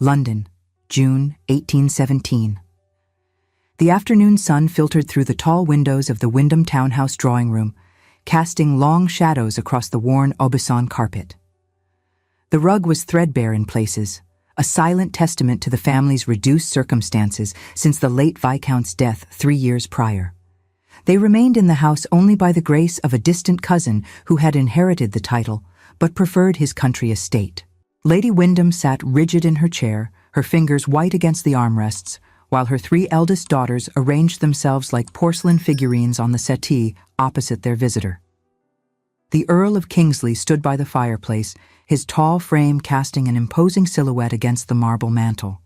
London, June 1817. The afternoon sun filtered through the tall windows of the Wyndham townhouse drawing room, casting long shadows across the worn Aubusson carpet. The rug was threadbare in places, a silent testament to the family's reduced circumstances since the late Viscount's death 3 years prior. They remained in the house only by the grace of a distant cousin who had inherited the title, but preferred his country estate. Lady Wyndham sat rigid in her chair, her fingers white against the armrests, while her 3 eldest daughters arranged themselves like porcelain figurines on the settee opposite their visitor. The Earl of Kingsley stood by the fireplace, his tall frame casting an imposing silhouette against the marble mantel.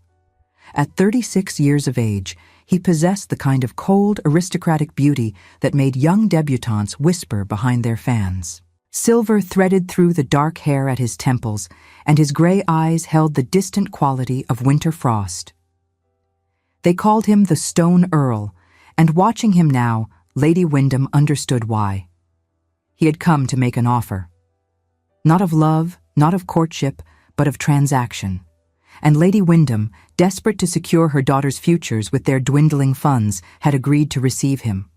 At 36 years of age, he possessed the kind of cold, aristocratic beauty that made young debutantes whisper behind their fans. Silver threaded through the dark hair at his temples, and his gray eyes held the distant quality of winter frost. They called him the Stone Earl, and watching him now, Lady Wyndham understood why. He had come to make an offer. Not of love, not of courtship, but of transaction. And Lady Wyndham, desperate to secure her daughters' futures with their dwindling funds, had agreed to receive him.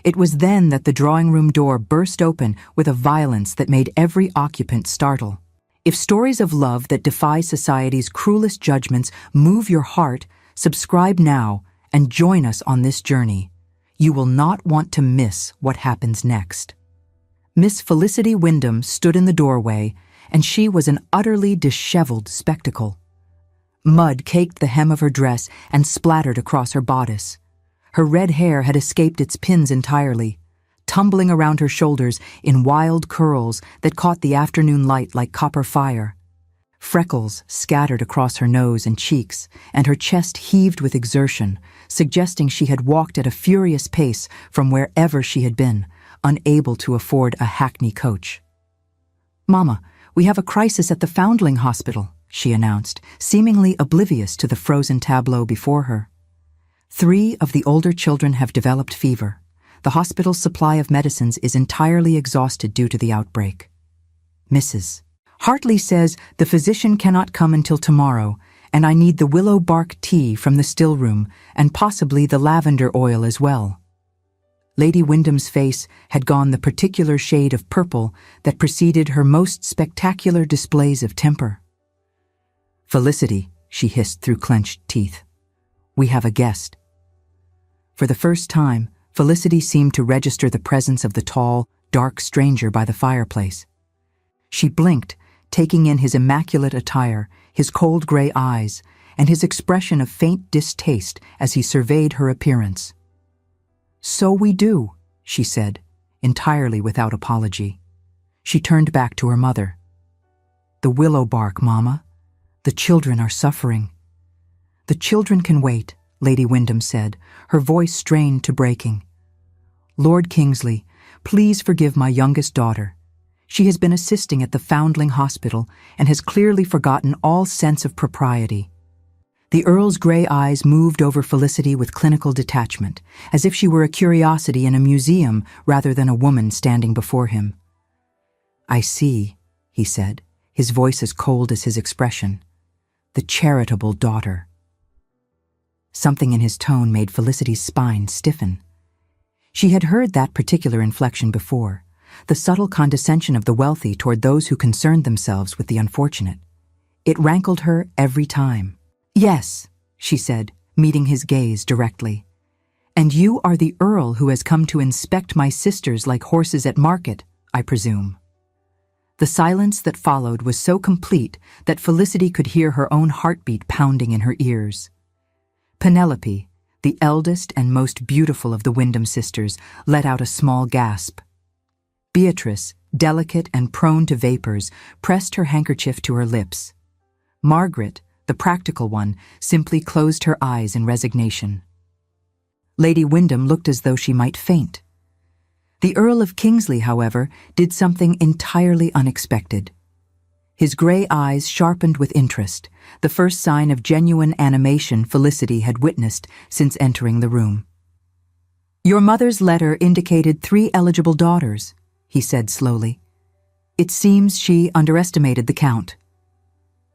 It was then that the drawing-room door burst open with a violence that made every occupant startle. If stories of love that defy society's cruelest judgments move your heart, subscribe now and join us on this journey. You will not want to miss what happens next. Miss Felicity Wyndham stood in the doorway, and she was an utterly disheveled spectacle. Mud caked the hem of her dress and splattered across her bodice. Her red hair had escaped its pins entirely, tumbling around her shoulders in wild curls that caught the afternoon light like copper fire. Freckles scattered across her nose and cheeks, and her chest heaved with exertion, suggesting she had walked at a furious pace from wherever she had been, unable to afford a hackney coach. "Mama, we have a crisis at the Foundling Hospital," she announced, seemingly oblivious to the frozen tableau before her. 3 of the older children have developed fever. The hospital's supply of medicines is entirely exhausted due to the outbreak. Mrs. Hartley says the physician cannot come until tomorrow, and I need the willow bark tea from the still room and possibly the lavender oil as well. Lady Wyndham's face had gone the particular shade of purple that preceded her most spectacular displays of temper. "Felicity," she hissed through clenched teeth, "we have a guest." For the first time, Felicity seemed to register the presence of the tall, dark stranger by the fireplace. She blinked, taking in his immaculate attire, his cold gray eyes, and his expression of faint distaste as he surveyed her appearance. "So we do," she said, entirely without apology. She turned back to her mother. "The willow bark, Mama. The children are suffering." "The children can wait," Lady Wyndham said, her voice strained to breaking. "Lord Kingsley, please forgive my youngest daughter. She has been assisting at the Foundling Hospital and has clearly forgotten all sense of propriety." The Earl's gray eyes moved over Felicity with clinical detachment, as if she were a curiosity in a museum rather than a woman standing before him. "I see," he said, his voice as cold as his expression. "The charitable daughter." Something in his tone made Felicity's spine stiffen. She had heard that particular inflection before, the subtle condescension of the wealthy toward those who concerned themselves with the unfortunate. It rankled her every time. "Yes," she said, meeting his gaze directly. "And you are the Earl who has come to inspect my sisters like horses at market, I presume." The silence that followed was so complete that Felicity could hear her own heartbeat pounding in her ears. Penelope, the eldest and most beautiful of the Wyndham sisters, let out a small gasp. Beatrice, delicate and prone to vapors, pressed her handkerchief to her lips. Margaret, the practical one, simply closed her eyes in resignation. Lady Wyndham looked as though she might faint. The Earl of Kingsley, however, did something entirely unexpected. His gray eyes sharpened with interest, the first sign of genuine animation Felicity had witnessed since entering the room. "Your mother's letter indicated 3 eligible daughters," he said slowly. "It seems she underestimated the count."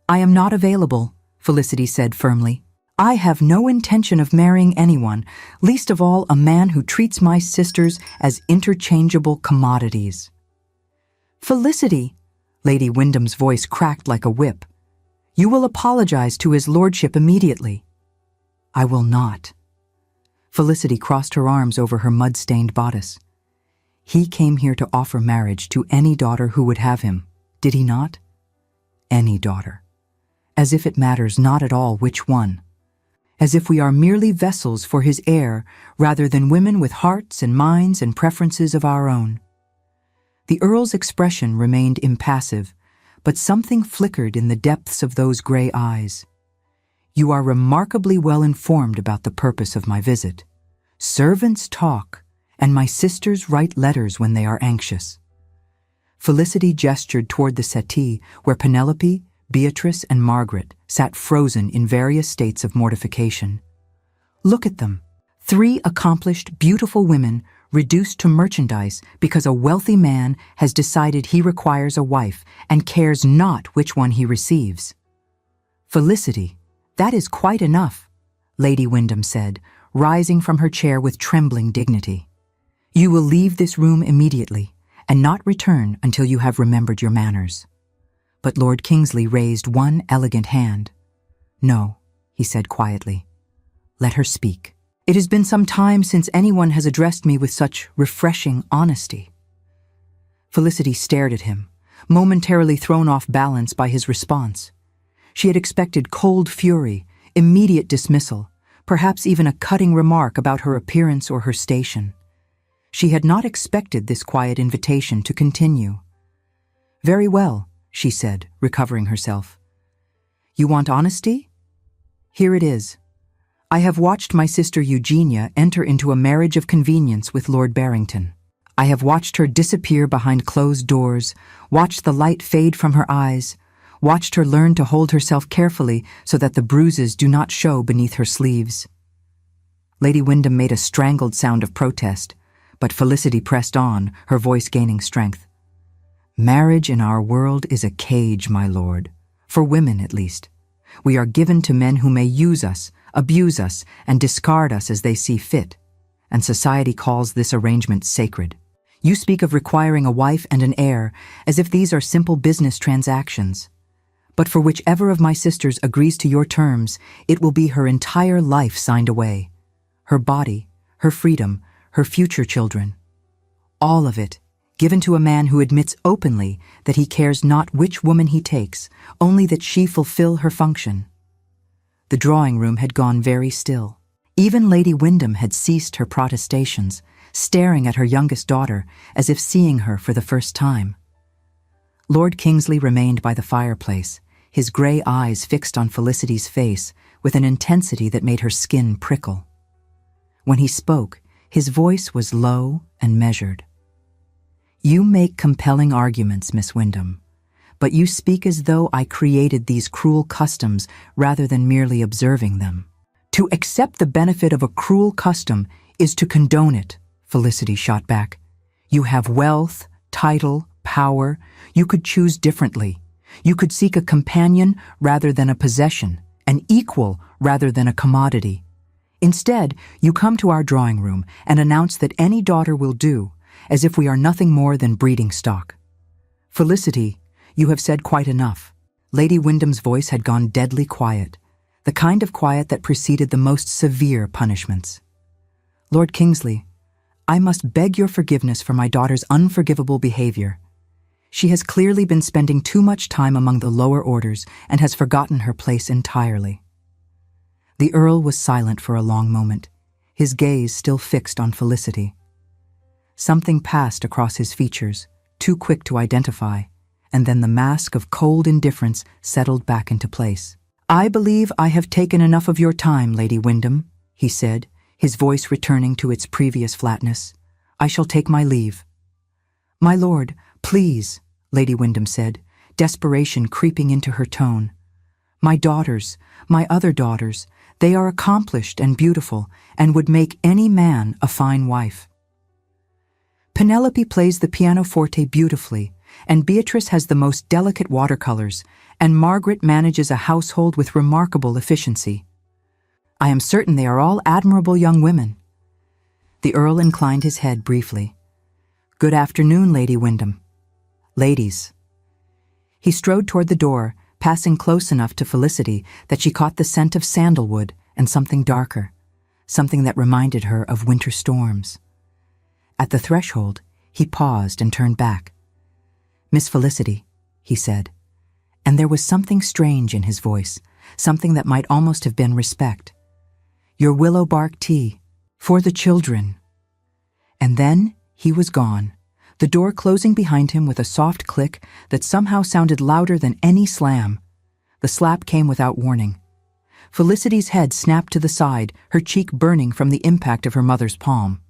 "I am not available," Felicity said firmly. "I have no intention of marrying anyone, least of all a man who treats my sisters as interchangeable commodities." "Felicity," Lady Wyndham's voice cracked like a whip, "you will apologize to his lordship immediately." "I will not." Felicity crossed her arms over her mud-stained bodice. "He came here to offer marriage to any daughter who would have him, did he not? Any daughter. As if it matters not at all which one. As if we are merely vessels for his heir rather than women with hearts and minds and preferences of our own." The Earl's expression remained impassive, but something flickered in the depths of those gray eyes. "You are remarkably well informed about the purpose of my visit. Servants talk, and my sisters write letters when they are anxious." Felicity gestured toward the settee where Penelope, Beatrice, and Margaret sat frozen in various states of mortification. "Look at them. 3 accomplished, beautiful women reduced to merchandise because a wealthy man has decided he requires a wife and cares not which one he receives." "Felicity, that is quite enough," Lady Wyndham said, rising from her chair with trembling dignity. "You will leave this room immediately and not return until you have remembered your manners." But Lord Kingsley raised one elegant hand. "No," he said quietly. "Let her speak. It has been some time since anyone has addressed me with such refreshing honesty." Felicity stared at him, momentarily thrown off balance by his response. She had expected cold fury, immediate dismissal, perhaps even a cutting remark about her appearance or her station. She had not expected this quiet invitation to continue. "Very well," she said, recovering herself. "You want honesty? Here it is. I have watched my sister Eugenia enter into a marriage of convenience with Lord Barrington. I have watched her disappear behind closed doors, watched the light fade from her eyes, watched her learn to hold herself carefully so that the bruises do not show beneath her sleeves." Lady Wyndham made a strangled sound of protest, but Felicity pressed on, her voice gaining strength. "Marriage in our world is a cage, my lord, for women at least. We are given to men who may use us, abuse us, and discard us as they see fit, and society calls this arrangement sacred. You speak of requiring a wife and an heir as if these are simple business transactions. But for whichever of my sisters agrees to your terms, it will be her entire life signed away. Her body, her freedom, her future children. All of it, given to a man who admits openly that he cares not which woman he takes, only that she fulfill her function." The drawing room had gone very still. Even Lady Wyndham had ceased her protestations, staring at her youngest daughter as if seeing her for the first time. Lord Kingsley remained by the fireplace, his gray eyes fixed on Felicity's face with an intensity that made her skin prickle. When he spoke, his voice was low and measured. "You make compelling arguments, Miss Wyndham, but you speak as though I created these cruel customs rather than merely observing them." "To accept the benefit of a cruel custom is to condone it," Felicity shot back. "You have wealth, title, power. You could choose differently. You could seek a companion rather than a possession, an equal rather than a commodity. Instead, you come to our drawing room and announce that any daughter will do, as if we are nothing more than breeding stock. Felicity, you have said quite enough." Lady Wyndham's voice had gone deadly quiet, the kind of quiet that preceded the most severe punishments. "Lord Kingsley, I must beg your forgiveness for my daughter's unforgivable behavior. She has clearly been spending too much time among the lower orders and has forgotten her place entirely." The Earl was silent for a long moment, his gaze still fixed on Felicity. Something passed across his features, too quick to identify, and then the mask of cold indifference settled back into place. "I believe I have taken enough of your time, Lady Wyndham," he said, his voice returning to its previous flatness. "I shall take my leave." "My lord, please," Lady Wyndham said, desperation creeping into her tone. "My daughters, my other daughters, they are accomplished and beautiful, and would make any man a fine wife. Penelope plays the pianoforte beautifully, and Beatrice has the most delicate watercolors, and Margaret manages a household with remarkable efficiency. I am certain they are all admirable young women." The Earl inclined his head briefly. "Good afternoon, Lady Wyndham." "Ladies." He strode toward the door, passing close enough to Felicity that she caught the scent of sandalwood and something darker, something that reminded her of winter storms. At the threshold, he paused and turned back. "Miss Felicity," he said, and there was something strange in his voice, something that might almost have been respect. "Your willow bark tea, for the children." And then he was gone, the door closing behind him with a soft click that somehow sounded louder than any slam. The slap came without warning. Felicity's head snapped to the side, her cheek burning from the impact of her mother's palm.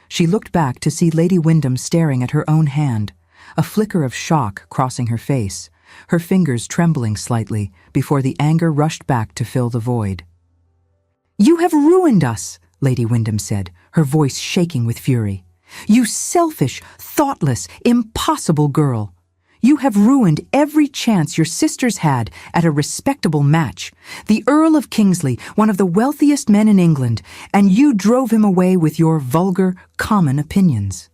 She looked back to see Lady Wyndham staring at her own hand, a flicker of shock crossing her face, her fingers trembling slightly before the anger rushed back to fill the void. "You have ruined us," Lady Wyndham said, her voice shaking with fury. "You selfish, thoughtless, impossible girl. You have ruined every chance your sisters had at a respectable match. The Earl of Kingsley, one of the wealthiest men in England, and you drove him away with your vulgar, common opinions."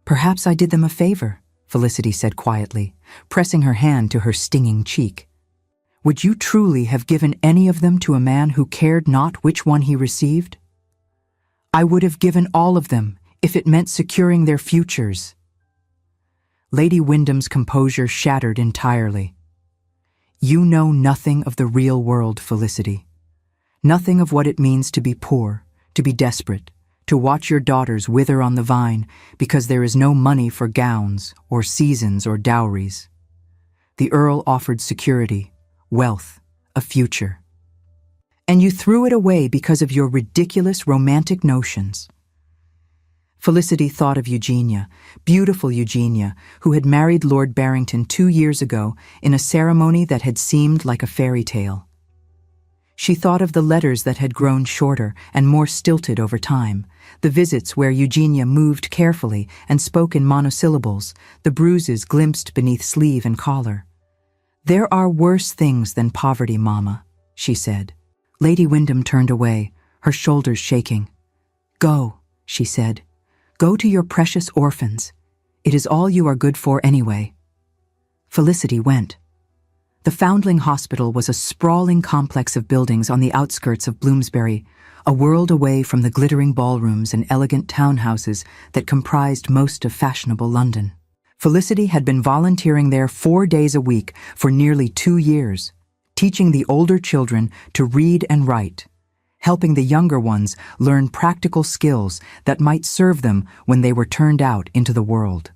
"Perhaps I did them a favor," Felicity said quietly, pressing her hand to her stinging cheek. "Would you truly have given any of them to a man who cared not which one he received?" "I would have given all of them, if it meant securing their futures." Lady Wyndham's composure shattered entirely. "You know nothing of the real world, Felicity. Nothing of what it means to be poor, to be desperate, to watch your daughters wither on the vine because there is no money for gowns or seasons or dowries. The Earl offered security, wealth, a future. And you threw it away because of your ridiculous romantic notions." Felicity thought of Eugenia, beautiful Eugenia, who had married Lord Barrington 2 years ago in a ceremony that had seemed like a fairy tale. She thought of the letters that had grown shorter and more stilted over time, the visits where Eugenia moved carefully and spoke in monosyllables, the bruises glimpsed beneath sleeve and collar. "There are worse things than poverty, Mama," she said. Lady Wyndham turned away, her shoulders shaking. "Go," she said. "Go to your precious orphans. It is all you are good for anyway." Felicity went. The Foundling Hospital was a sprawling complex of buildings on the outskirts of Bloomsbury, a world away from the glittering ballrooms and elegant townhouses that comprised most of fashionable London. Felicity had been volunteering there 4 days a week for nearly 2 years, teaching the older children to read and write, helping the younger ones learn practical skills that might serve them when they were turned out into the world.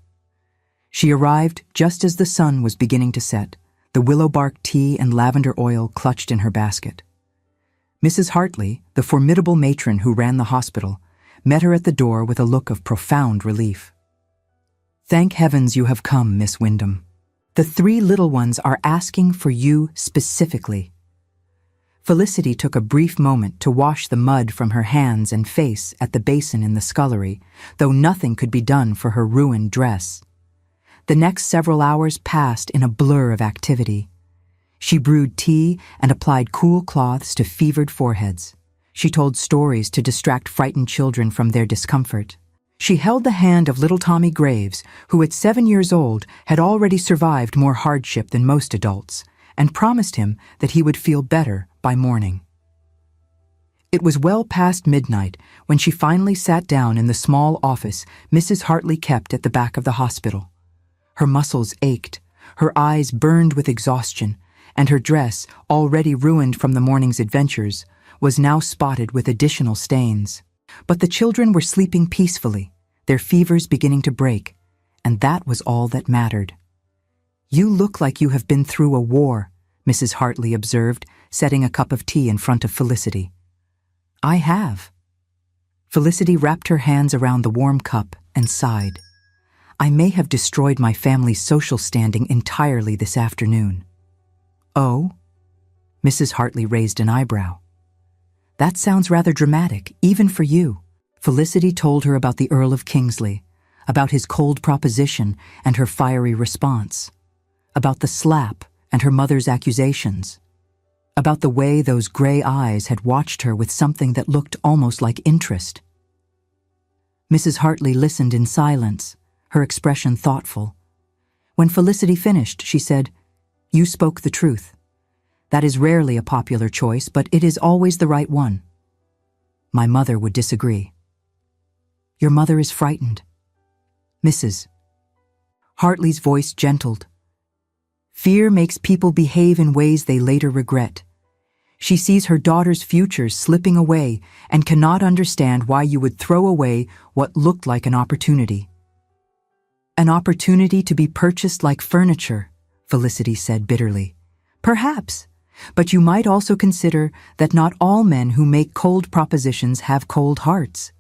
She arrived just as the sun was beginning to set, the willow bark tea and lavender oil clutched in her basket. Mrs. Hartley, the formidable matron who ran the hospital, met her at the door with a look of profound relief. "Thank heavens you have come, Miss Wyndham. The 3 little ones are asking for you specifically." Felicity took a brief moment to wash the mud from her hands and face at the basin in the scullery, though nothing could be done for her ruined dress. The next several hours passed in a blur of activity. She brewed tea and applied cool cloths to fevered foreheads. She told stories to distract frightened children from their discomfort. She held the hand of little Tommy Graves, who at 7 years old had already survived more hardship than most adults, and promised him that he would feel better by morning. It was well past midnight when she finally sat down in the small office Mrs. Hartley kept at the back of the hospital. Her muscles ached, her eyes burned with exhaustion, and her dress, already ruined from the morning's adventures, was now spotted with additional stains. But the children were sleeping peacefully, their fevers beginning to break, and that was all that mattered. "You look like you have been through a war," Mrs. Hartley observed, setting a cup of tea in front of Felicity. "I have." Felicity wrapped her hands around the warm cup and sighed. "I may have destroyed my family's social standing entirely this afternoon." "Oh?" Mrs. Hartley raised an eyebrow. "That sounds rather dramatic, even for you." Felicity told her about the Earl of Kingsley, about his cold proposition and her fiery response, about the slap and her mother's accusations, about the way those gray eyes had watched her with something that looked almost like interest. Mrs. Hartley listened in silence, her expression thoughtful. When Felicity finished, she said, "You spoke the truth. That is rarely a popular choice, but it is always the right one. My mother would disagree." "Your mother is frightened." Mrs. Hartley's voice gentled. "Fear makes people behave in ways they later regret. She sees her daughter's future slipping away and cannot understand why you would throw away what looked like an opportunity." "An opportunity to be purchased like furniture," Felicity said bitterly. "Perhaps, but you might also consider that not all men who make cold propositions have cold hearts."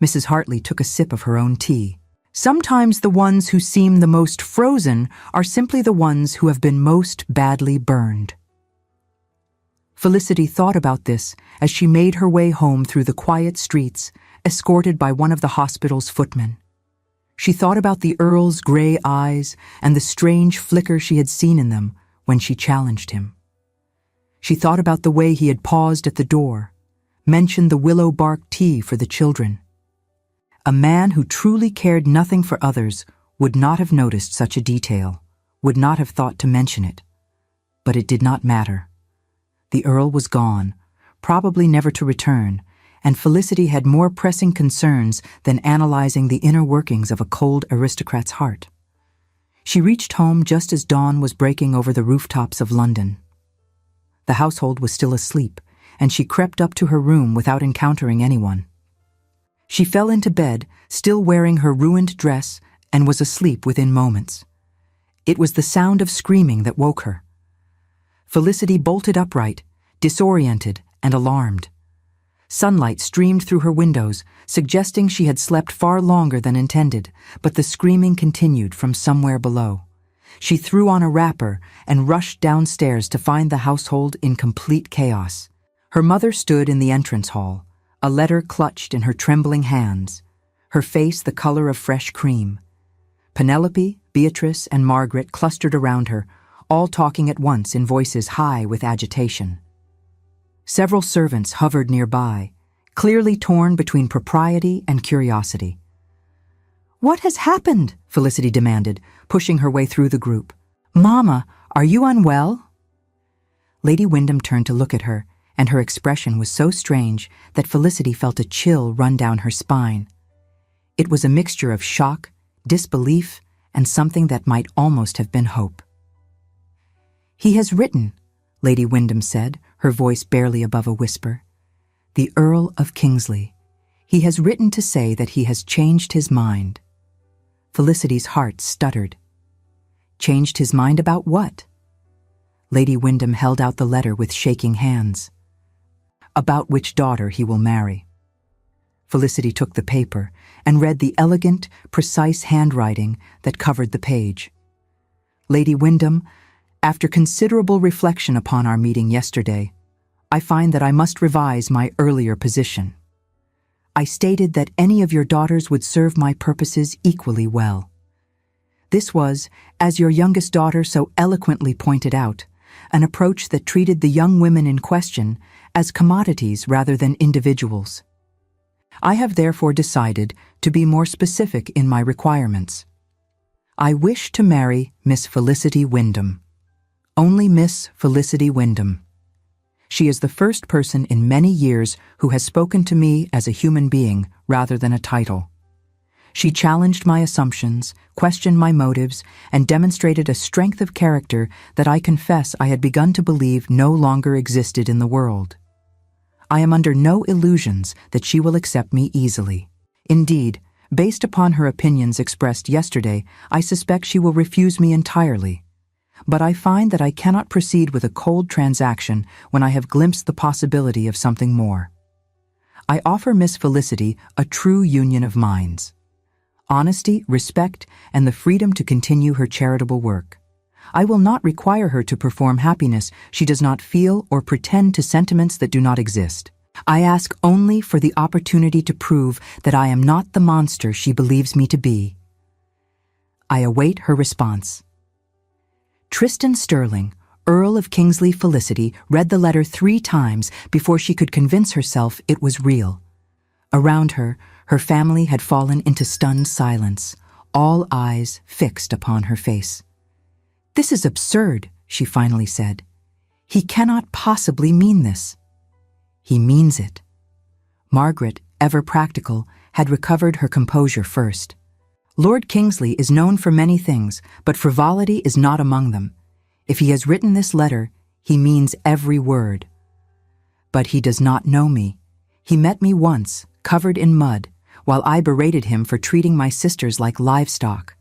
Mrs. Hartley took a sip of her own tea. "Sometimes the ones who seem the most frozen are simply the ones who have been most badly burned." Felicity thought about this as she made her way home through the quiet streets, escorted by one of the hospital's footmen. She thought about the Earl's gray eyes and the strange flicker she had seen in them when she challenged him. She thought about the way he had paused at the door, mentioned the willow bark tea for the children. A man who truly cared nothing for others would not have noticed such a detail, would not have thought to mention it. But it did not matter. The Earl was gone, probably never to return, and Felicity had more pressing concerns than analyzing the inner workings of a cold aristocrat's heart. She reached home just as dawn was breaking over the rooftops of London. The household was still asleep, and she crept up to her room without encountering anyone. She fell into bed, still wearing her ruined dress, and was asleep within moments. It was the sound of screaming that woke her. Felicity bolted upright, disoriented and alarmed. Sunlight streamed through her windows, suggesting she had slept far longer than intended, but the screaming continued from somewhere below. She threw on a wrapper and rushed downstairs to find the household in complete chaos. Her mother stood in the entrance hall, a letter clutched in her trembling hands, her face the color of fresh cream. Penelope, Beatrice, and Margaret clustered around her, all talking at once in voices high with agitation. Several servants hovered nearby, clearly torn between propriety and curiosity. "What has happened?" Felicity demanded, pushing her way through the group. "Mama, are you unwell?" Lady Wyndham turned to look at her, and her expression was so strange that Felicity felt a chill run down her spine. It was a mixture of shock, disbelief, and something that might almost have been hope. "He has written," Lady Wyndham said, her voice barely above a whisper. "The Earl of Kingsley. He has written to say that he has changed his mind." Felicity's heart stuttered. Changed his mind about what? Lady Wyndham held out the letter with shaking hands. "About which daughter he will marry." Felicity took the paper and read the elegant, precise handwriting that covered the page. "Lady Wyndham, after considerable reflection upon our meeting yesterday, I find that I must revise my earlier position. I stated that any of your daughters would serve my purposes equally well. This was, as your youngest daughter so eloquently pointed out, an approach that treated the young women in question as commodities rather than individuals. I have therefore decided to be more specific in my requirements. I wish to marry Miss Felicity Wyndham. Only Miss Felicity Wyndham. She is the first person in many years who has spoken to me as a human being rather than a title. She challenged my assumptions, questioned my motives, and demonstrated a strength of character that I confess I had begun to believe no longer existed in the world. I am under no illusions that she will accept me easily. Indeed, based upon her opinions expressed yesterday, I suspect she will refuse me entirely. But I find that I cannot proceed with a cold transaction when I have glimpsed the possibility of something more. I offer Miss Felicity a true union of minds. Honesty, respect, and the freedom to continue her charitable work. I will not require her to perform happiness she does not feel or pretend to sentiments that do not exist. I ask only for the opportunity to prove that I am not the monster she believes me to be. I await her response. Tristan Sterling, Earl of Kingsley Felicity, read the letter 3 times before she could convince herself it was real. Around her, her family had fallen into stunned silence, all eyes fixed upon her face. "This is absurd," she finally said. "He cannot possibly mean this." "He means it." Margaret, ever practical, had recovered her composure first. "Lord Kingsley is known for many things, but frivolity is not among them. If he has written this letter, he means every word. But he does not know me. He met me once, covered in mud, while I berated him for treating my sisters like livestock.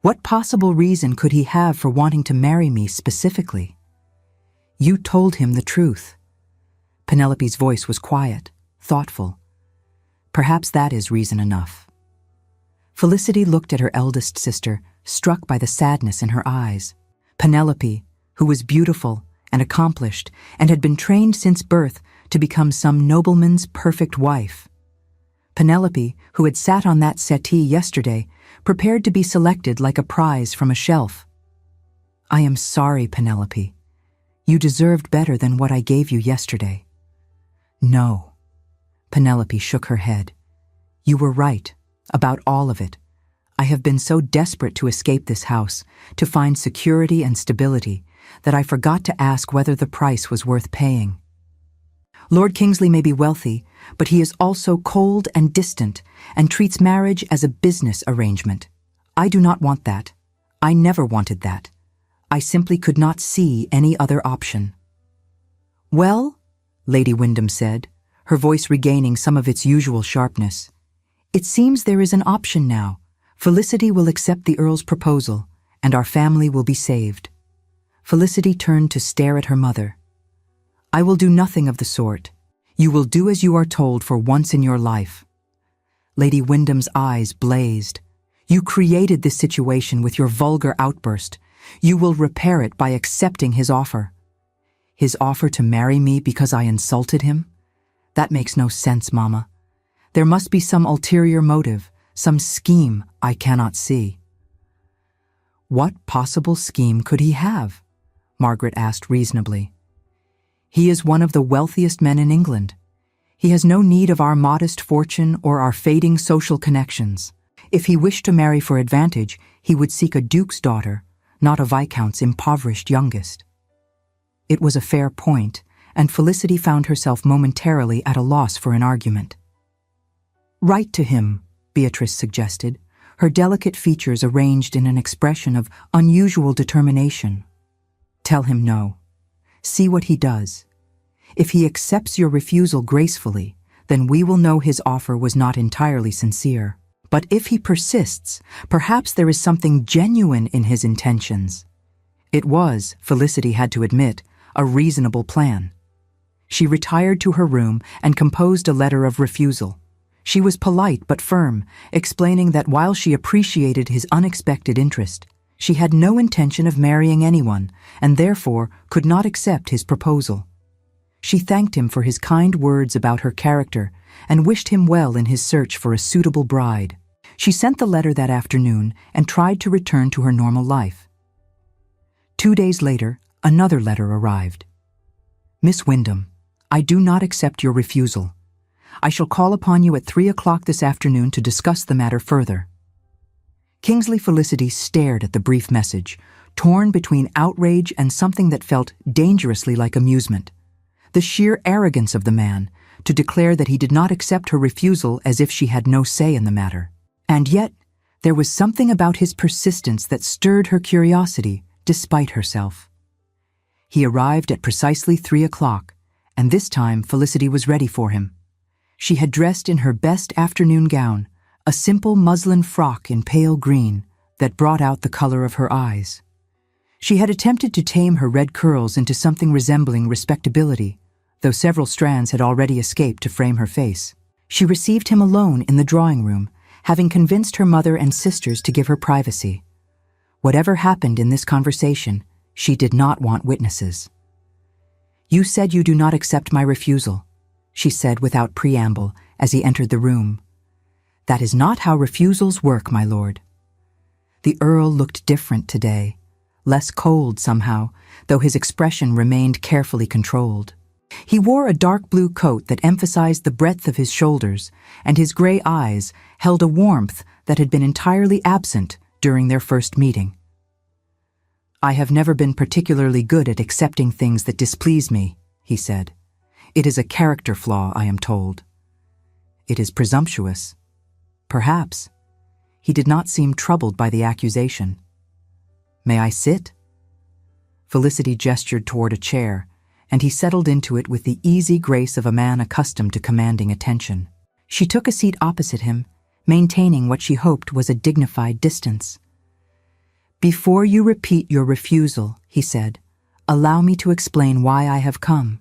What possible reason could he have for wanting to marry me specifically?" "You told him the truth." Penelope's voice was quiet, thoughtful. "Perhaps that is reason enough." Felicity looked at her eldest sister, struck by the sadness in her eyes. Penelope, who was beautiful and accomplished and had been trained since birth to become some nobleman's perfect wife. Penelope, who had sat on that settee yesterday, prepared to be selected like a prize from a shelf. "I am sorry, Penelope. You deserved better than what I gave you yesterday." "No." Penelope shook her head. "You were right, about all of it. I have been so desperate to escape this house, to find security and stability, that I forgot to ask whether the price was worth paying. Lord Kingsley may be wealthy, but he is also cold and distant, and treats marriage as a business arrangement. I do not want that. I never wanted that. I simply could not see any other option." "Well," Lady Wyndham said, her voice regaining some of its usual sharpness, "it seems there is an option now. Felicity will accept the Earl's proposal, and our family will be saved." Felicity turned to stare at her mother. "I will do nothing of the sort. You will do as you are told for once in your life." Lady Wyndham's eyes blazed. "You created this situation with your vulgar outburst. You will repair it by accepting his offer." "His offer to marry me because I insulted him? That makes no sense, Mama. There must be some ulterior motive, some scheme I cannot see." "What possible scheme could he have?" Margaret asked reasonably. "He is one of the wealthiest men in England. He has no need of our modest fortune or our fading social connections. If he wished to marry for advantage, he would seek a duke's daughter, not a viscount's impoverished youngest." It was a fair point, and Felicity found herself momentarily at a loss for an argument. "Write to him," Beatrice suggested, her delicate features arranged in an expression of unusual determination. "Tell him no. See what he does. If he accepts your refusal gracefully, then we will know his offer was not entirely sincere. But if he persists, perhaps there is something genuine in his intentions." It was, Felicity had to admit, a reasonable plan. She retired to her room and composed a letter of refusal. She was polite but firm, explaining that while she appreciated his unexpected interest, she had no intention of marrying anyone, and therefore could not accept his proposal. She thanked him for his kind words about her character and wished him well in his search for a suitable bride. She sent the letter that afternoon and tried to return to her normal life. 2 days later, another letter arrived. "Miss Wyndham, I do not accept your refusal. I shall call upon you at 3 o'clock this afternoon to discuss the matter further." Kingsley Felicity stared at the brief message, torn between outrage and something that felt dangerously like amusement. The sheer arrogance of the man, to declare that he did not accept her refusal as if she had no say in the matter. And yet, there was something about his persistence that stirred her curiosity, despite herself. He arrived at precisely 3 o'clock, and this time Felicity was ready for him. She had dressed in her best afternoon gown, a simple muslin frock in pale green that brought out the color of her eyes. She had attempted to tame her red curls into something resembling respectability, though several strands had already escaped to frame her face. She received him alone in the drawing room, having convinced her mother and sisters to give her privacy. Whatever happened in this conversation, she did not want witnesses. "You said you do not accept my refusal. she said without preamble as he entered the room. "That is not how refusals work, my lord." The Earl looked different today, less cold somehow, though his expression remained carefully controlled. He wore a dark blue coat that emphasized the breadth of his shoulders, and his gray eyes held a warmth that had been entirely absent during their first meeting. "I have never been particularly good at accepting things that displease me," he said. "It is a character flaw, I am told." "It is presumptuous." "Perhaps." He did not seem troubled by the accusation. "May I sit?" Felicity gestured toward a chair, and he settled into it with the easy grace of a man accustomed to commanding attention. She took a seat opposite him, maintaining what she hoped was a dignified distance. "Before you repeat your refusal," he said, "allow me to explain why I have come."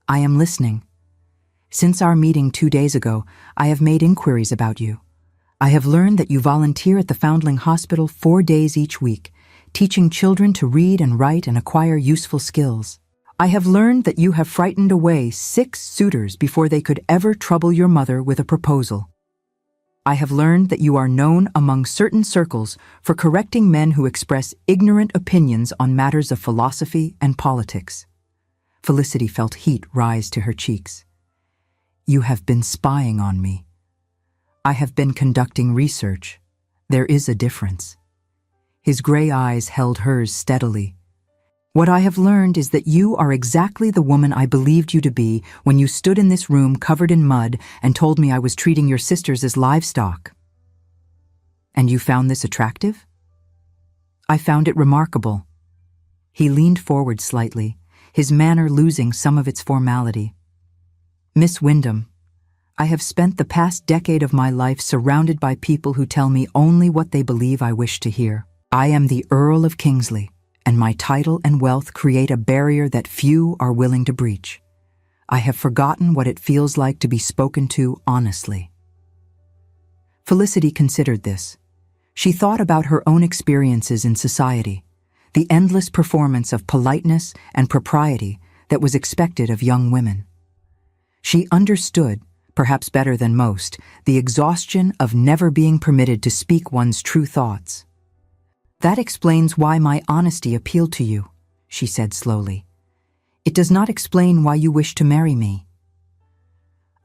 "I am listening. Since our meeting 2 days ago, I have made inquiries about you. I have learned that you volunteer at the Foundling Hospital 4 days each week, teaching children to read and write and acquire useful skills. I have learned that you have frightened away 6 suitors before they could ever trouble your mother with a proposal. I have learned that you are known among certain circles for correcting men who express ignorant opinions on matters of philosophy and politics." Felicity felt heat rise to her cheeks. "You have been spying on me." "I have been conducting research. There is a difference." His gray eyes held hers steadily. "What I have learned is that you are exactly the woman I believed you to be when you stood in this room covered in mud and told me I was treating your sisters as livestock." "And you found this attractive?" "I found it remarkable." He leaned forward slightly, his manner losing some of its formality. "Miss Wyndham, I have spent the past decade of my life surrounded by people who tell me only what they believe I wish to hear. I am the Earl of Kingsley, and my title and wealth create a barrier that few are willing to breach. I have forgotten what it feels like to be spoken to honestly." Felicity considered this. She thought about her own experiences in society, the endless performance of politeness and propriety that was expected of young women. She understood, perhaps better than most, the exhaustion of never being permitted to speak one's true thoughts. "That explains why my honesty appealed to you," she said slowly. "It does not explain why you wish to marry me."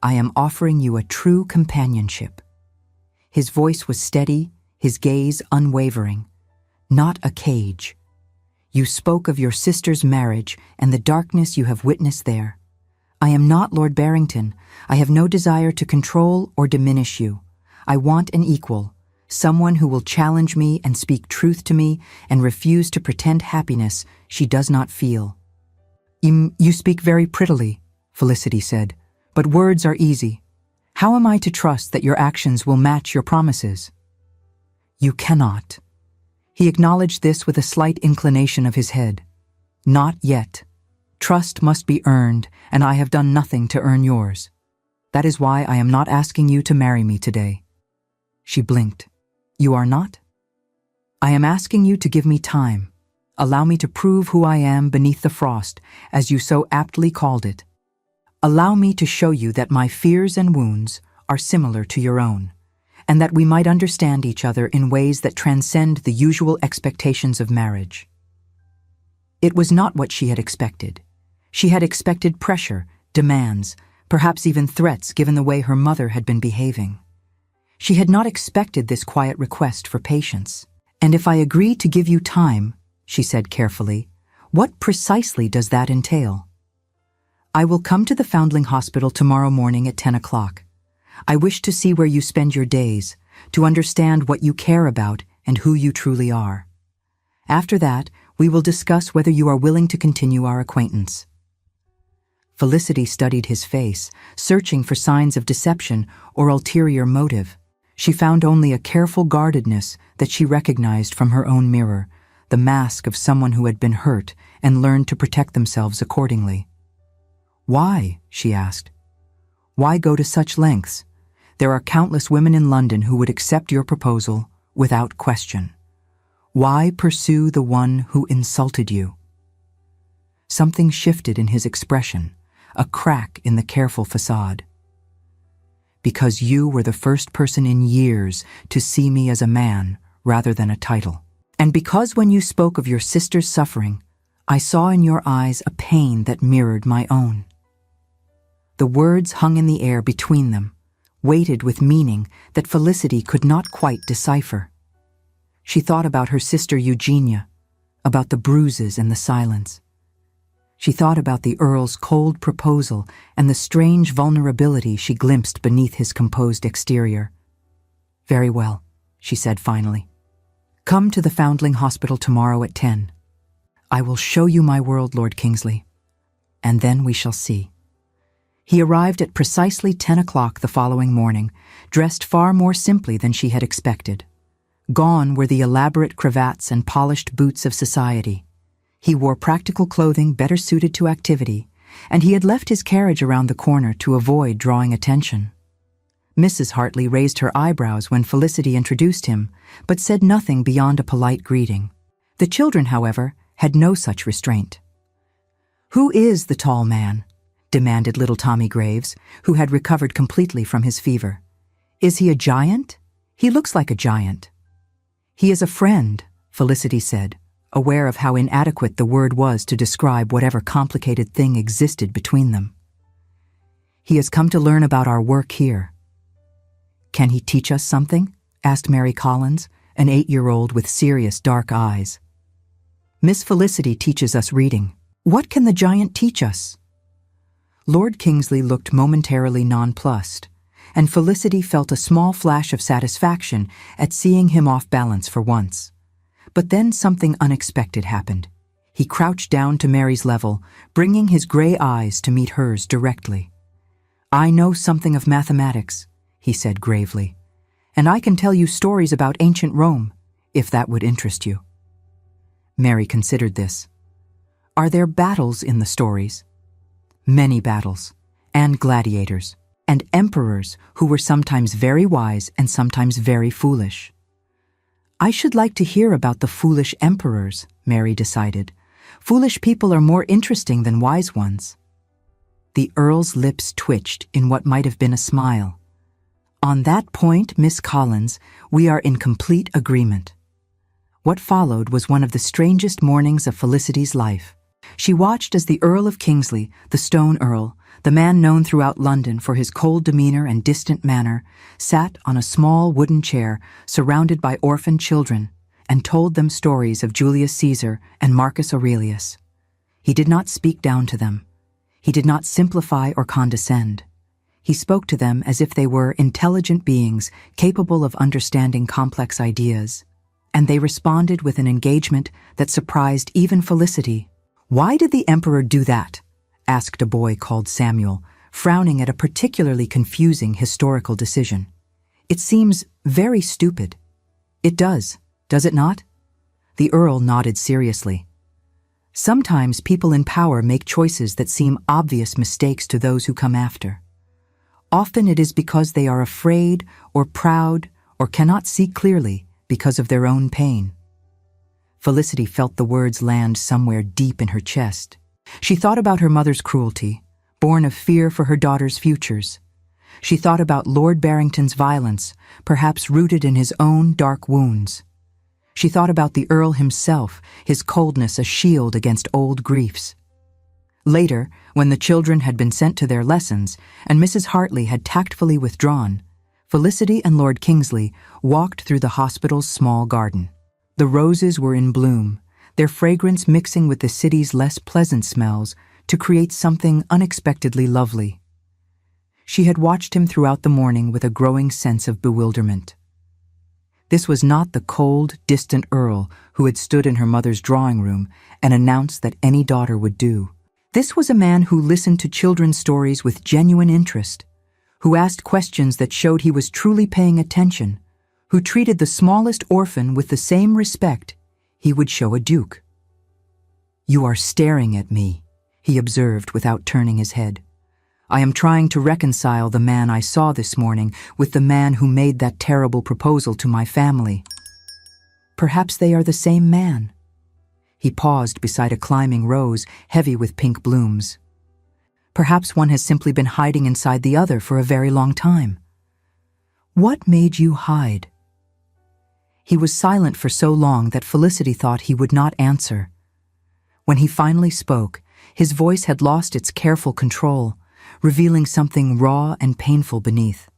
"I am offering you a true companionship." His voice was steady, his gaze unwavering. "Not a cage. You spoke of your sister's marriage and the darkness you have witnessed there. I am not Lord Barrington. I have no desire to control or diminish you. I want an equal, someone who will challenge me and speak truth to me and refuse to pretend happiness she does not feel." You speak very prettily," Felicity said, "but words are easy. How am I to trust that your actions will match your promises?" "You cannot." He acknowledged this with a slight inclination of his head. "Not yet. Trust must be earned, and I have done nothing to earn yours. That is why I am not asking you to marry me today." She blinked. "You are not?" "I am asking you to give me time. Allow me to prove who I am beneath the frost, as you so aptly called it. Allow me to show you that my fears and wounds are similar to your own, and that we might understand each other in ways that transcend the usual expectations of marriage." It was not what she had expected. She had expected pressure, demands, perhaps even threats given the way her mother had been behaving. She had not expected this quiet request for patience. "And if I agree to give you time," she said carefully, "what precisely does that entail?" "I will come to the Foundling Hospital tomorrow morning at 10 o'clock. I wish to see where you spend your days, to understand what you care about and who you truly are. After that, we will discuss whether you are willing to continue our acquaintance." Felicity studied his face, searching for signs of deception or ulterior motive. She found only a careful guardedness that she recognized from her own mirror, the mask of someone who had been hurt and learned to protect themselves accordingly. "Why?" she asked. "Why go to such lengths? There are countless women in London who would accept your proposal without question. Why pursue the one who insulted you?" Something shifted in his expression, a crack in the careful facade. Because you were the first person in years to see me as a man rather than a title. And because when you spoke of your sister's suffering, I saw in your eyes a pain that mirrored my own. The words hung in the air between them, weighted with meaning that Felicity could not quite decipher. She thought about her sister Eugenia, about the bruises and the silence. She thought about the Earl's cold proposal and the strange vulnerability she glimpsed beneath his composed exterior. "Very well," she said finally. "Come to the Foundling Hospital tomorrow at 10. I will show you my world, Lord Kingsley, and then we shall see." He arrived at precisely 10 o'clock the following morning, dressed far more simply than she had expected. Gone were the elaborate cravats and polished boots of society. He wore practical clothing better suited to activity, and he had left his carriage around the corner to avoid drawing attention. Mrs. Hartley raised her eyebrows when Felicity introduced him, but said nothing beyond a polite greeting. The children, however, had no such restraint. "Who is the tall man?" demanded little Tommy Graves, who had recovered completely from his fever. "Is he a giant? He looks like a giant." "He is a friend," Felicity said, aware of how inadequate the word was to describe whatever complicated thing existed between them. "He has come to learn about our work here." "Can he teach us something?" asked Mary Collins, an 8-year-old with serious dark eyes. "Miss Felicity teaches us reading. What can the giant teach us?" Lord Kingsley looked momentarily nonplussed, and Felicity felt a small flash of satisfaction at seeing him off balance for once. But then something unexpected happened. He crouched down to Mary's level, bringing his gray eyes to meet hers directly. "I know something of mathematics," he said gravely, "and I can tell you stories about ancient Rome, if that would interest you." Mary considered this. "Are there battles in the stories?" "Many battles, and gladiators, and emperors who were sometimes very wise and sometimes very foolish." "I should like to hear about the foolish emperors," Mary decided. "Foolish people are more interesting than wise ones." The Earl's lips twitched in what might have been a smile. "On that point, Miss Collins, we are in complete agreement." What followed was one of the strangest mornings of Felicity's life. She watched as the Earl of Kingsley, the Stone Earl, the man known throughout London for his cold demeanor and distant manner, sat on a small wooden chair surrounded by orphaned children and told them stories of Julius Caesar and Marcus Aurelius. He did not speak down to them. He did not simplify or condescend. He spoke to them as if they were intelligent beings capable of understanding complex ideas, and they responded with an engagement that surprised even Felicity. "Why did the emperor do that?" asked a boy called Samuel, frowning at a particularly confusing historical decision. "It seems very stupid." "It does it not?" The Earl nodded seriously. "Sometimes people in power make choices that seem obvious mistakes to those who come after. Often it is because they are afraid or proud or cannot see clearly because of their own pain." Felicity felt the words land somewhere deep in her chest. She thought about her mother's cruelty, born of fear for her daughter's futures. She thought about Lord Barrington's violence, perhaps rooted in his own dark wounds. She thought about the Earl himself, his coldness a shield against old griefs. Later, when the children had been sent to their lessons and Mrs. Hartley had tactfully withdrawn, Felicity and Lord Kingsley walked through the hospital's small garden. The roses were in bloom, their fragrance mixing with the city's less pleasant smells to create something unexpectedly lovely. She had watched him throughout the morning with a growing sense of bewilderment. This was not the cold, distant Earl who had stood in her mother's drawing room and announced that any daughter would do. This was a man who listened to children's stories with genuine interest, who asked questions that showed he was truly paying attention, who treated the smallest orphan with the same respect he would show a duke. "You are staring at me," he observed without turning his head. "I am trying to reconcile the man I saw this morning with the man who made that terrible proposal to my family. Perhaps they are the same man." He paused beside a climbing rose heavy with pink blooms. Perhaps one has simply been hiding inside the other for a very long time. What made you hide? He was silent for so long that Felicity thought he would not answer. When he finally spoke, his voice had lost its careful control, revealing something raw and painful beneath.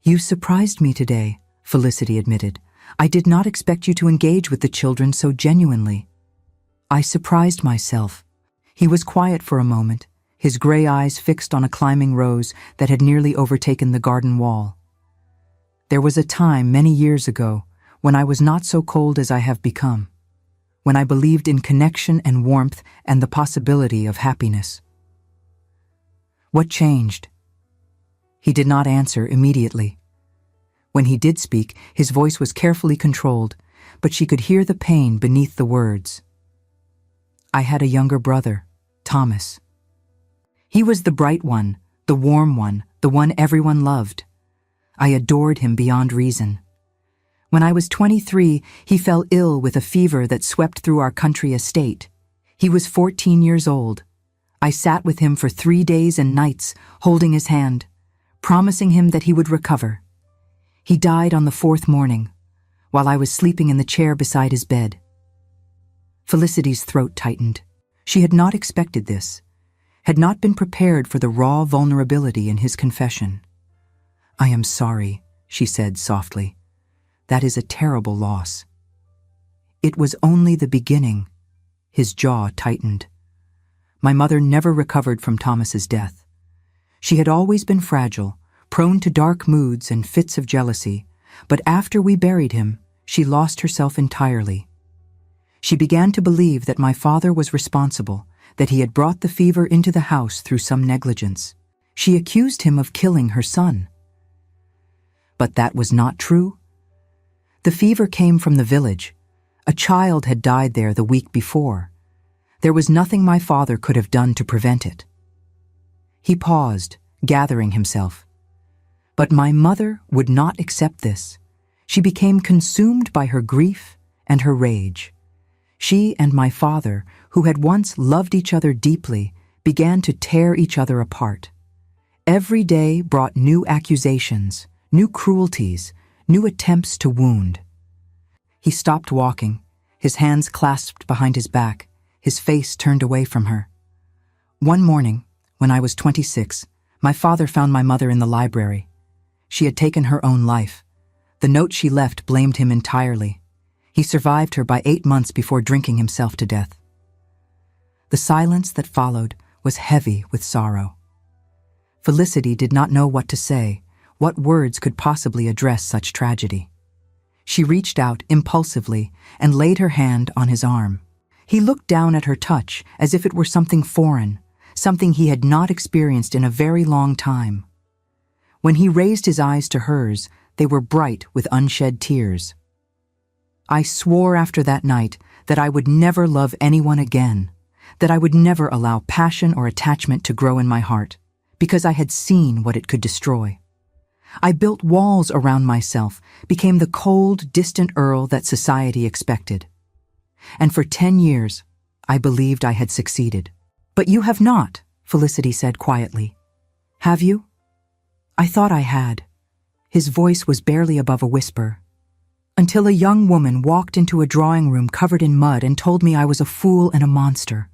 "You surprised me today," Felicity admitted. "I did not expect you to engage with the children so genuinely." "I surprised myself." He was quiet for a moment, his gray eyes fixed on a climbing rose that had nearly overtaken the garden wall. "There was a time many years ago when I was not so cold as I have become, when I believed in connection and warmth and the possibility of happiness." "What changed?" He did not answer immediately. When he did speak, his voice was carefully controlled, but she could hear the pain beneath the words. "I had a younger brother, Thomas. He was the bright one, the warm one, the one everyone loved. I adored him beyond reason. When I was 23, he fell ill with a fever that swept through our country estate. He was 14 years old. I sat with him for 3 days and nights, holding his hand, promising him that he would recover. He died on the 4th morning, while I was sleeping in the chair beside his bed." Felicity's throat tightened. She had not expected this, had not been prepared for the raw vulnerability in his confession. "I am sorry," she said softly. "That is a terrible loss." "It was only the beginning." His jaw tightened. "My mother never recovered from Thomas's death. She had always been fragile, prone to dark moods and fits of jealousy, but after we buried him, she lost herself entirely. She began to believe that my father was responsible, that he had brought the fever into the house through some negligence. She accused him of killing her son. But that was not true. The fever came from the village. A child had died there the week before. There was nothing my father could have done to prevent it." He paused, gathering himself. But my mother would not accept this. She became consumed by her grief and her rage. She and my father, who had once loved each other deeply, began to tear each other apart. Every day brought new accusations, new cruelties, new attempts to wound. He stopped walking, his hands clasped behind his back, his face turned away from her. "One morning, when I was 26, my father found my mother in the library. She had taken her own life. The note she left blamed him entirely. He survived her by 8 months before drinking himself to death." The silence that followed was heavy with sorrow. Felicity did not know what to say, what words could possibly address such tragedy. She reached out impulsively and laid her hand on his arm. He looked down at her touch as if it were something foreign, something he had not experienced in a very long time. When he raised his eyes to hers, they were bright with unshed tears. "I swore after that night that I would never love anyone again, that I would never allow passion or attachment to grow in my heart, because I had seen what it could destroy. I built walls around myself, became the cold, distant earl that society expected. And for 10 years, I believed I had succeeded." "But you have not," Felicity said quietly. "Have you?" "I thought I had." His voice was barely above a whisper. "Until a young woman walked into a drawing room covered in mud and told me I was a fool and a monster.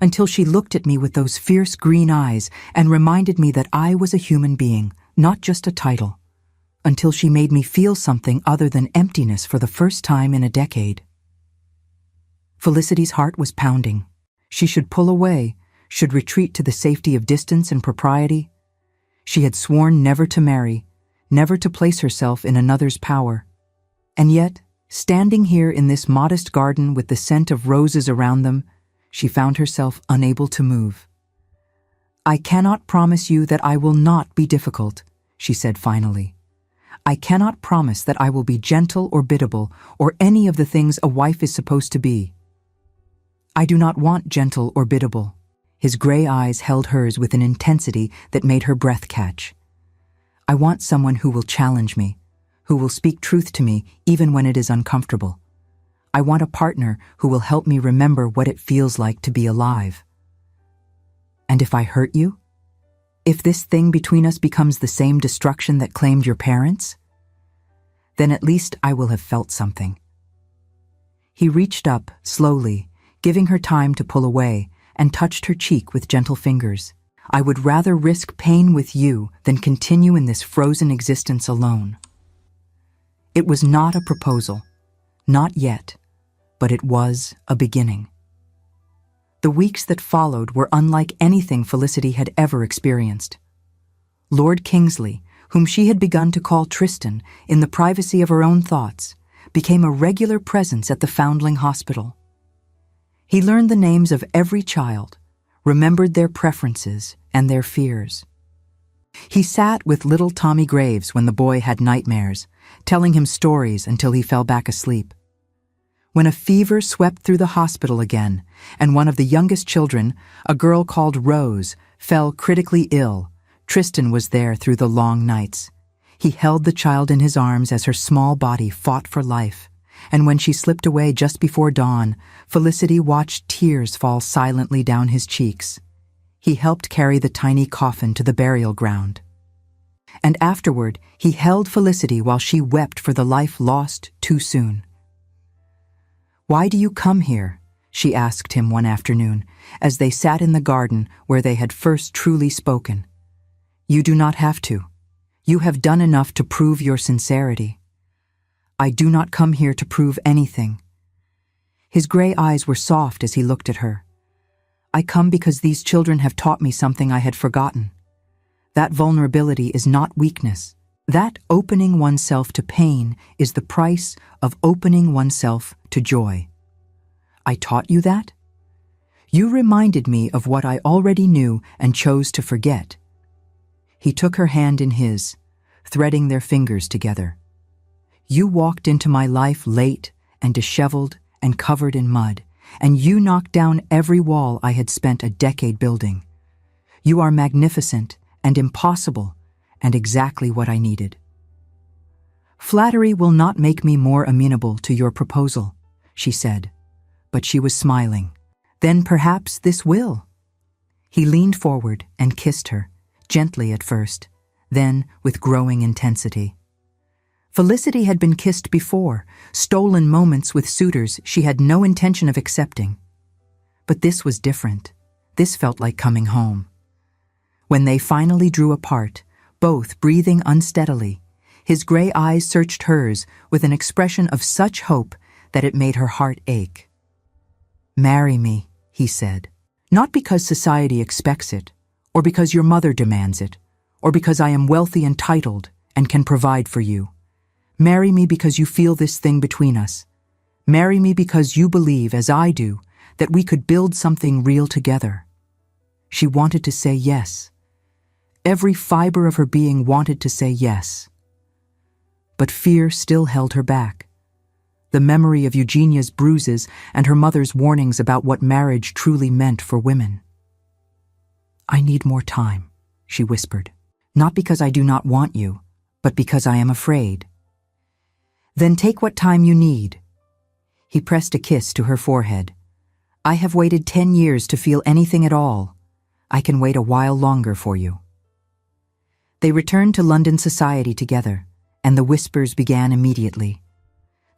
Until she looked at me with those fierce green eyes and reminded me that I was a human being, not just a title. Until she made me feel something other than emptiness for the first time in a decade." Felicity's heart was pounding. She should pull away, should retreat to the safety of distance and propriety. She had sworn never to marry, never to place herself in another's power. And yet, standing here in this modest garden with the scent of roses around them, she found herself unable to move. "I cannot promise you that I will not be difficult," she said finally. "I cannot promise that I will be gentle or biddable or any of the things a wife is supposed to be." "I do not want gentle or biddable." His gray eyes held hers with an intensity that made her breath catch. "I want someone who will challenge me, who will speak truth to me even when it is uncomfortable. I want a partner who will help me remember what it feels like to be alive." "And if I hurt you?" If this thing between us becomes the same destruction that claimed your parents, then at least I will have felt something. He reached up, slowly, giving her time to pull away, and touched her cheek with gentle fingers. I would rather risk pain with you than continue in this frozen existence alone. It was not a proposal, not yet, but it was a beginning. The weeks that followed were unlike anything Felicity had ever experienced. Lord Kingsley, whom she had begun to call Tristan in the privacy of her own thoughts, became a regular presence at the Foundling Hospital. He learned the names of every child, remembered their preferences and their fears. He sat with little Tommy Graves when the boy had nightmares, telling him stories until he fell back asleep. When a fever swept through the hospital again, and one of the youngest children, a girl called Rose, fell critically ill, Tristan was there through the long nights. He held the child in his arms as her small body fought for life, and when she slipped away just before dawn, Felicity watched tears fall silently down his cheeks. He helped carry the tiny coffin to the burial ground. And afterward, he held Felicity while she wept for the life lost too soon. "Why do you come here?" she asked him one afternoon, as they sat in the garden where they had first truly spoken. "You do not have to. You have done enough to prove your sincerity." "I do not come here to prove anything." His gray eyes were soft as he looked at her. "I come because these children have taught me something I had forgotten. That vulnerability is not weakness. That opening oneself to pain is the price of opening oneself to joy. I taught you that? You reminded me of what I already knew and chose to forget." He took her hand in his, threading their fingers together. "You walked into my life late and disheveled and covered in mud, and you knocked down every wall I had spent a decade building. You are magnificent and impossible, and exactly what I needed. Flattery will not make me more amenable to your proposal," she said, but she was smiling. "Then perhaps this will." He leaned forward and kissed her, gently at first, then with growing intensity. Felicity had been kissed before, stolen moments with suitors she had no intention of accepting. But this was different. This felt like coming home. When they finally drew apart, both breathing unsteadily, his gray eyes searched hers with an expression of such hope that it made her heart ache. "Marry me," he said, "not because society expects it, or because your mother demands it, or because I am wealthy and titled and can provide for you. Marry me because you feel this thing between us. Marry me because you believe, as I do, that we could build something real together." She wanted to say yes. Every fiber of her being wanted to say yes. But fear still held her back. The memory of Eugenia's bruises and her mother's warnings about what marriage truly meant for women. "I need more time," she whispered. "Not because I do not want you, but because I am afraid." "Then take what time you need." He pressed a kiss to her forehead. "I have waited 10 years to feel anything at all. I can wait a while longer for you." They returned to London society together, and the whispers began immediately.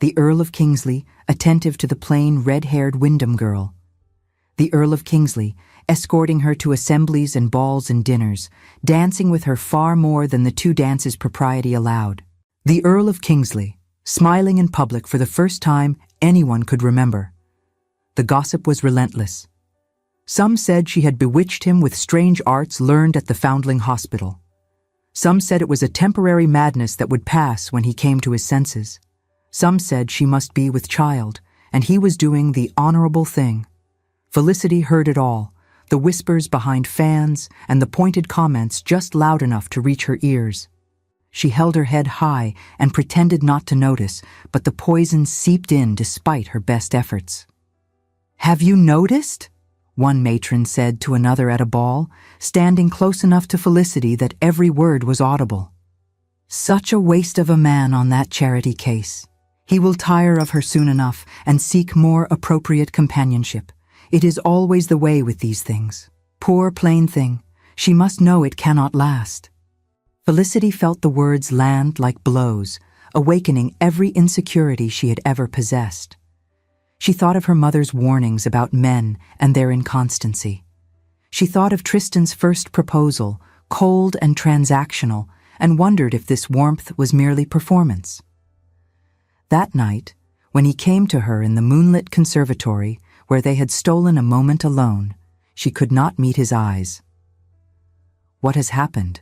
The Earl of Kingsley, attentive to the plain, red-haired Wyndham girl. The Earl of Kingsley, escorting her to assemblies and balls and dinners, dancing with her far more than the 2 dances propriety allowed. The Earl of Kingsley, smiling in public for the first time anyone could remember. The gossip was relentless. Some said she had bewitched him with strange arts learned at the Foundling Hospital. Some said it was a temporary madness that would pass when he came to his senses. Some said she must be with child, and he was doing the honorable thing. Felicity heard it all, the whispers behind fans and the pointed comments just loud enough to reach her ears. She held her head high and pretended not to notice, but the poison seeped in despite her best efforts. "Have you noticed?" one matron said to another at a ball, standing close enough to Felicity that every word was audible. "Such a waste of a man on that charity case. He will tire of her soon enough and seek more appropriate companionship. It is always the way with these things. Poor plain thing. She must know it cannot last. Felicity felt the words land like blows, awakening every insecurity she had ever possessed. She thought of her mother's warnings about men and their inconstancy. She thought of Tristan's first proposal, cold and transactional, and wondered if this warmth was merely performance. That night, when he came to her in the moonlit conservatory where they had stolen a moment alone, she could not meet his eyes. "What has happened?"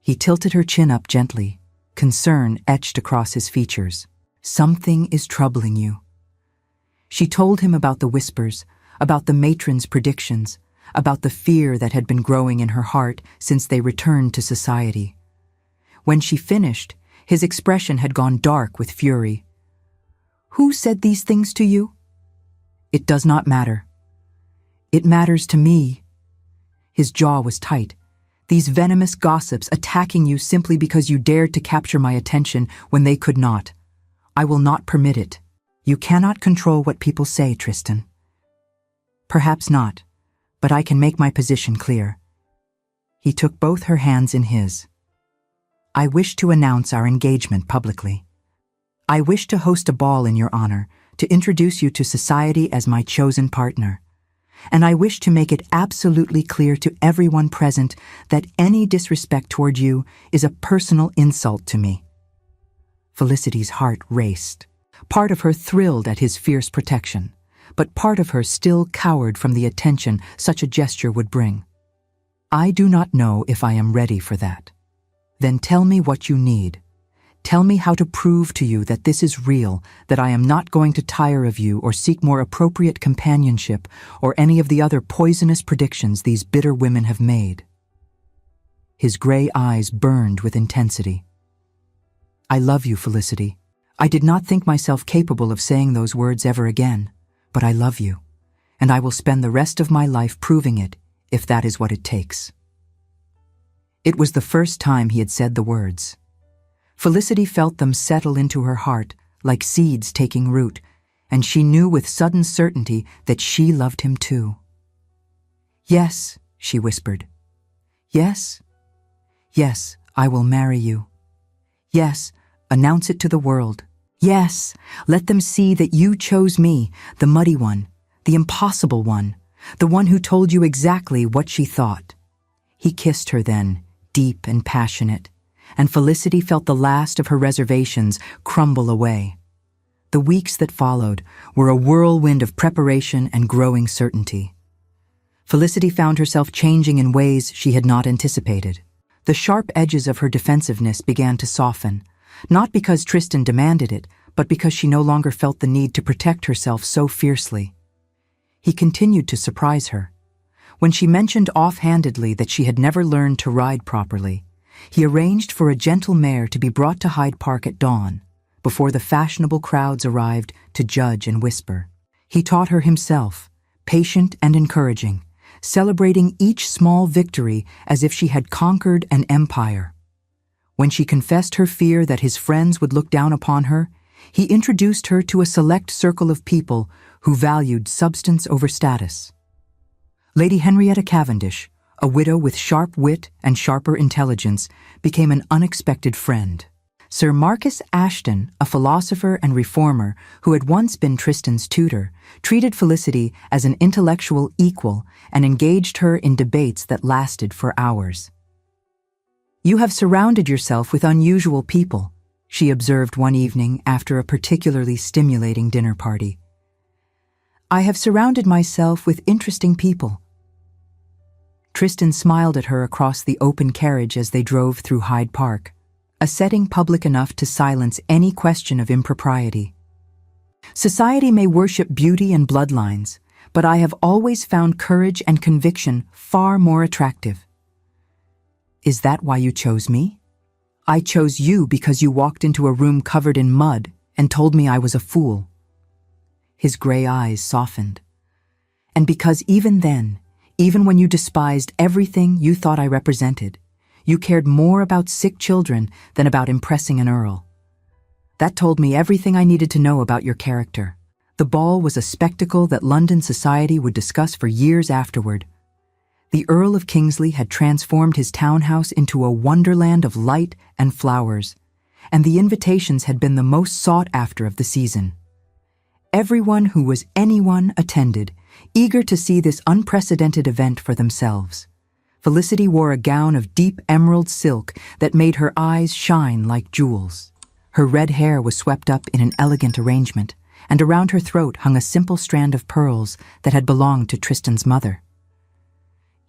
He tilted her chin up gently, concern etched across his features. "Something is troubling you." She told him about the whispers, about the matron's predictions, about the fear that had been growing in her heart since they returned to society. When she finished, his expression had gone dark with fury. "Who said these things to you?" "It does not matter." "It matters to me." His jaw was tight. "These venomous gossips attacking you simply because you dared to capture my attention when they could not. I will not permit it." "You cannot control what people say, Tristan." "Perhaps not, but I can make my position clear." He took both her hands in his. "I wish to announce our engagement publicly. I wish to host a ball in your honor, to introduce you to society as my chosen partner. And I wish to make it absolutely clear to everyone present that any disrespect toward you is a personal insult to me." Felicity's heart raced. Part of her thrilled at his fierce protection, but part of her still cowered from the attention such a gesture would bring. "I do not know if I am ready for that." "Then tell me what you need. Tell me how to prove to you that this is real, that I am not going to tire of you or seek more appropriate companionship or any of the other poisonous predictions these bitter women have made." His gray eyes burned with intensity. "I love you, Felicity. I did not think myself capable of saying those words ever again, but I love you, and I will spend the rest of my life proving it, if that is what it takes." It was the first time he had said the words. Felicity felt them settle into her heart like seeds taking root, and she knew with sudden certainty that she loved him too. "Yes," she whispered. "Yes. Yes, I will marry you. Yes, announce it to the world. Yes, let them see that you chose me, the muddy one, the impossible one, the one who told you exactly what she thought." He kissed her then, deep and passionate, and Felicity felt the last of her reservations crumble away. The weeks that followed were a whirlwind of preparation and growing certainty. Felicity found herself changing in ways she had not anticipated. The sharp edges of her defensiveness began to soften, not because Tristan demanded it, but because she no longer felt the need to protect herself so fiercely. He continued to surprise her. When she mentioned offhandedly that she had never learned to ride properly, he arranged for a gentle mare to be brought to Hyde Park at dawn, before the fashionable crowds arrived to judge and whisper. He taught her himself, patient and encouraging, celebrating each small victory as if she had conquered an empire. When she confessed her fear that his friends would look down upon her, he introduced her to a select circle of people who valued substance over status. Lady Henrietta Cavendish, a widow with sharp wit and sharper intelligence, became an unexpected friend. Sir Marcus Ashton, a philosopher and reformer who had once been Tristan's tutor, treated Felicity as an intellectual equal and engaged her in debates that lasted for hours. "You have surrounded yourself with unusual people," she observed one evening after a particularly stimulating dinner party. "I have surrounded myself with interesting people." Tristan smiled at her across the open carriage as they drove through Hyde Park, a setting public enough to silence any question of impropriety. "Society may worship beauty and bloodlines, but I have always found courage and conviction far more attractive." "Is that why you chose me?" "I chose you because you walked into a room covered in mud and told me I was a fool." His gray eyes softened. "And because even then, even when you despised everything you thought I represented, you cared more about sick children than about impressing an earl. That told me everything I needed to know about your character." The ball was a spectacle that London society would discuss for years afterward. The Earl of Kingsley had transformed his townhouse into a wonderland of light and flowers, and the invitations had been the most sought after of the season. Everyone who was anyone attended, eager to see this unprecedented event for themselves. Felicity wore a gown of deep emerald silk that made her eyes shine like jewels. Her red hair was swept up in an elegant arrangement, and around her throat hung a simple strand of pearls that had belonged to Tristan's mother.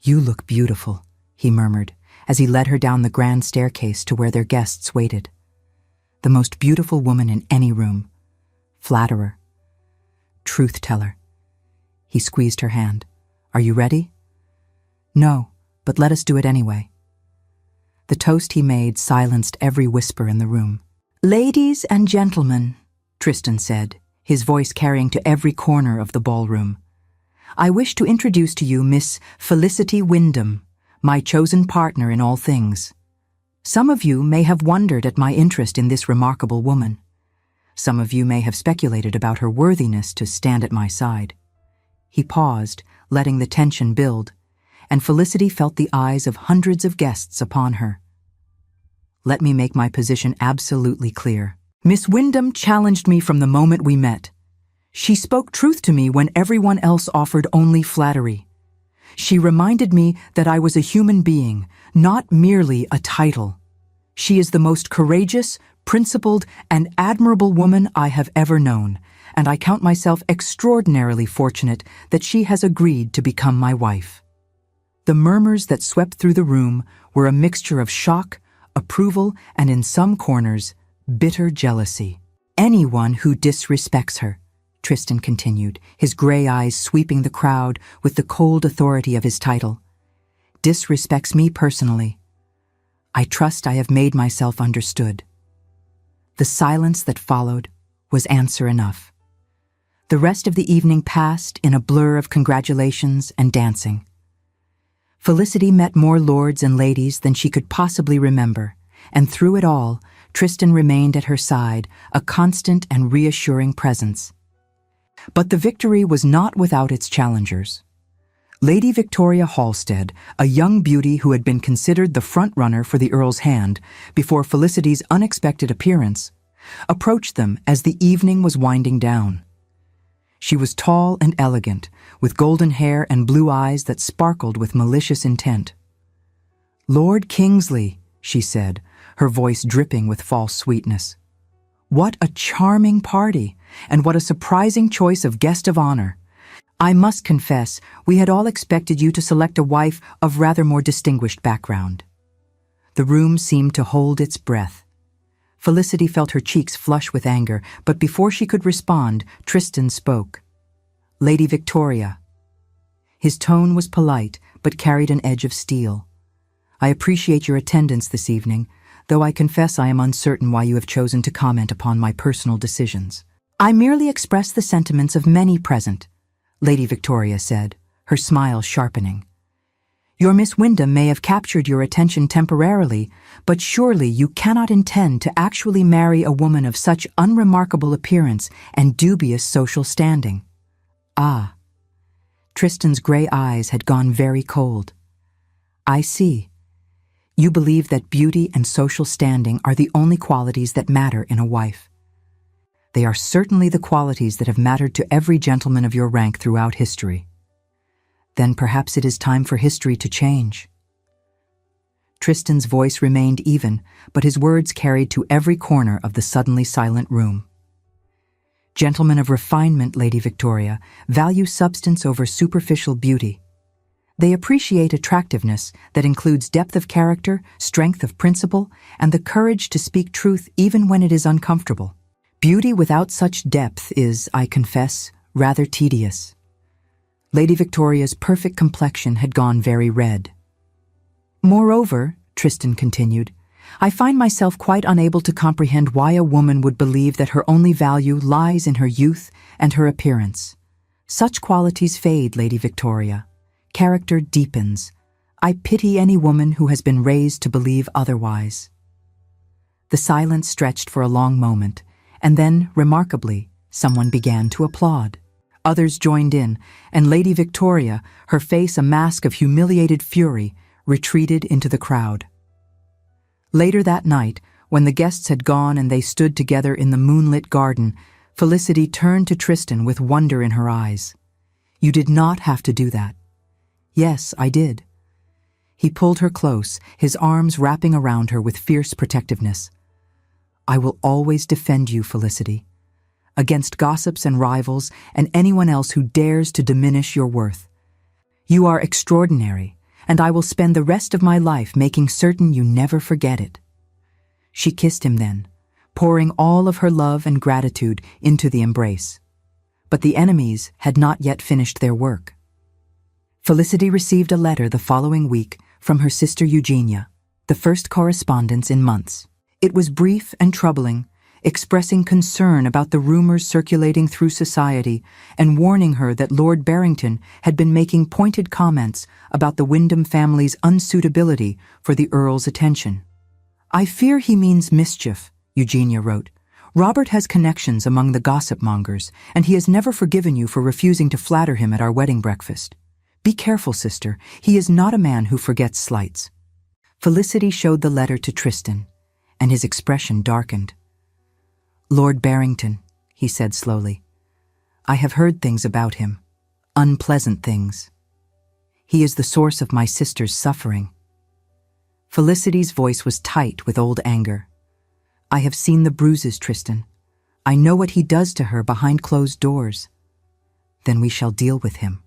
"You look beautiful," he murmured, as he led her down the grand staircase to where their guests waited. The most beautiful woman in any room. Flatterer. Truth-teller. He squeezed her hand. "Are you ready?" "No, but let us do it anyway." The toast he made silenced every whisper in the room. "Ladies and gentlemen," Tristan said, his voice carrying to every corner of the ballroom, "I wish to introduce to you Miss Felicity Wyndham, my chosen partner in all things. Some of you may have wondered at my interest in this remarkable woman. Some of you may have speculated about her worthiness to stand at my side." He paused, letting the tension build, and Felicity felt the eyes of hundreds of guests upon her. "Let me make my position absolutely clear. Miss Wyndham challenged me from the moment we met. She spoke truth to me when everyone else offered only flattery. She reminded me that I was a human being, not merely a title. She is the most courageous, principled, and admirable woman I have ever known, and I count myself extraordinarily fortunate that she has agreed to become my wife." The murmurs that swept through the room were a mixture of shock, approval, and in some corners, bitter jealousy. "Anyone who disrespects her," Tristan continued, his gray eyes sweeping the crowd with the cold authority of his title, "disrespects me personally. I trust I have made myself understood." The silence that followed was answer enough. The rest of the evening passed in a blur of congratulations and dancing. Felicity met more lords and ladies than she could possibly remember, and through it all, Tristan remained at her side, a constant and reassuring presence. But the victory was not without its challengers. Lady Victoria Halstead, a young beauty who had been considered the front-runner for the Earl's hand before Felicity's unexpected appearance, approached them as the evening was winding down. She was tall and elegant, with golden hair and blue eyes that sparkled with malicious intent. "Lord Kingsley," she said, her voice dripping with false sweetness. "What a charming party, and what a surprising choice of guest of honor. I must confess, we had all expected you to select a wife of rather more distinguished background." The room seemed to hold its breath. Felicity felt her cheeks flush with anger, but before she could respond, Tristan spoke. "Lady Victoria." His tone was polite, but carried an edge of steel. "I appreciate your attendance this evening, though I confess I am uncertain why you have chosen to comment upon my personal decisions." "I merely express the sentiments of many present," Lady Victoria said, her smile sharpening. "Your Miss Wyndham may have captured your attention temporarily, but surely you cannot intend to actually marry a woman of such unremarkable appearance and dubious social standing." "Ah." Tristan's gray eyes had gone very cold. "I see. You believe that beauty and social standing are the only qualities that matter in a wife. They are certainly the qualities that have mattered to every gentleman of your rank throughout history. Then perhaps it is time for history to change." Tristan's voice remained even, but his words carried to every corner of the suddenly silent room. "Gentlemen of refinement, Lady Victoria, value substance over superficial beauty. They appreciate attractiveness that includes depth of character, strength of principle, and the courage to speak truth even when it is uncomfortable. Beauty without such depth is, I confess, rather tedious." Lady Victoria's perfect complexion had gone very red. "Moreover," Tristan continued, "I find myself quite unable to comprehend why a woman would believe that her only value lies in her youth and her appearance. Such qualities fade, Lady Victoria. Character deepens. I pity any woman who has been raised to believe otherwise." The silence stretched for a long moment, and then, remarkably, someone began to applaud. Others joined in, and Lady Victoria, her face a mask of humiliated fury, retreated into the crowd. Later that night, when the guests had gone and they stood together in the moonlit garden, Felicity turned to Tristan with wonder in her eyes. "You did not have to do that." "Yes, I did." He pulled her close, his arms wrapping around her with fierce protectiveness. "I will always defend you, Felicity, against gossips and rivals and anyone else who dares to diminish your worth. You are extraordinary, and I will spend the rest of my life making certain you never forget it." She kissed him then, pouring all of her love and gratitude into the embrace. But the enemies had not yet finished their work. Felicity received a letter the following week from her sister Eugenia, the first correspondence in months. It was brief and troubling, expressing concern about the rumors circulating through society and warning her that Lord Barrington had been making pointed comments about the Wyndham family's unsuitability for the Earl's attention. "I fear he means mischief," Eugenia wrote. "Robert has connections among the gossip mongers, and he has never forgiven you for refusing to flatter him at our wedding breakfast. Be careful, sister. He is not a man who forgets slights." Felicity showed the letter to Tristan, and his expression darkened. "Lord Barrington," he said slowly, "I have heard things about him, unpleasant things. He is the source of my sister's suffering." Felicity's voice was tight with old anger. "I have seen the bruises, Tristan. I know what he does to her behind closed doors. Then we shall deal with him."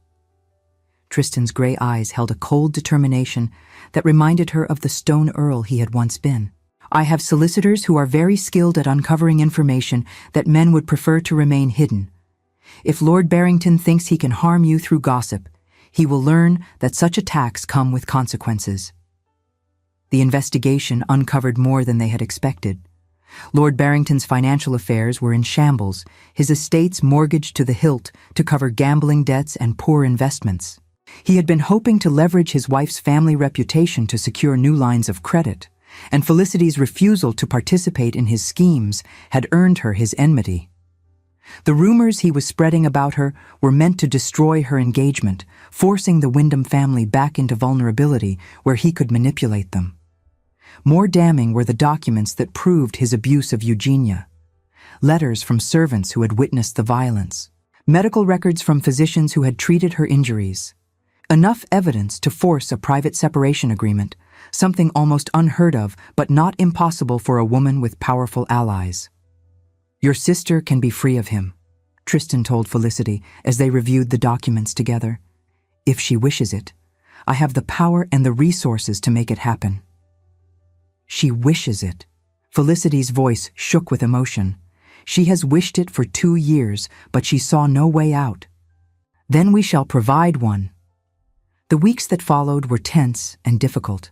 Tristan's gray eyes held a cold determination that reminded her of the stone earl he had once been. "I have solicitors who are very skilled at uncovering information that men would prefer to remain hidden. If Lord Barrington thinks he can harm you through gossip, he will learn that such attacks come with consequences." The investigation uncovered more than they had expected. Lord Barrington's financial affairs were in shambles, his estates mortgaged to the hilt to cover gambling debts and poor investments. He had been hoping to leverage his wife's family reputation to secure new lines of credit, and Felicity's refusal to participate in his schemes had earned her his enmity. The rumors he was spreading about her were meant to destroy her engagement, forcing the Wyndham family back into vulnerability where he could manipulate them. More damning were the documents that proved his abuse of Eugenia. Letters from servants who had witnessed the violence. Medical records from physicians who had treated her injuries. Enough evidence to force a private separation agreement, something almost unheard of but not impossible for a woman with powerful allies. "Your sister can be free of him," Tristan told Felicity as they reviewed the documents together. "If she wishes it. I have the power and the resources to make it happen." "She wishes it." Felicity's voice shook with emotion. "She has wished it for 2 years, but she saw no way out." "Then we shall provide one." The weeks that followed were tense and difficult.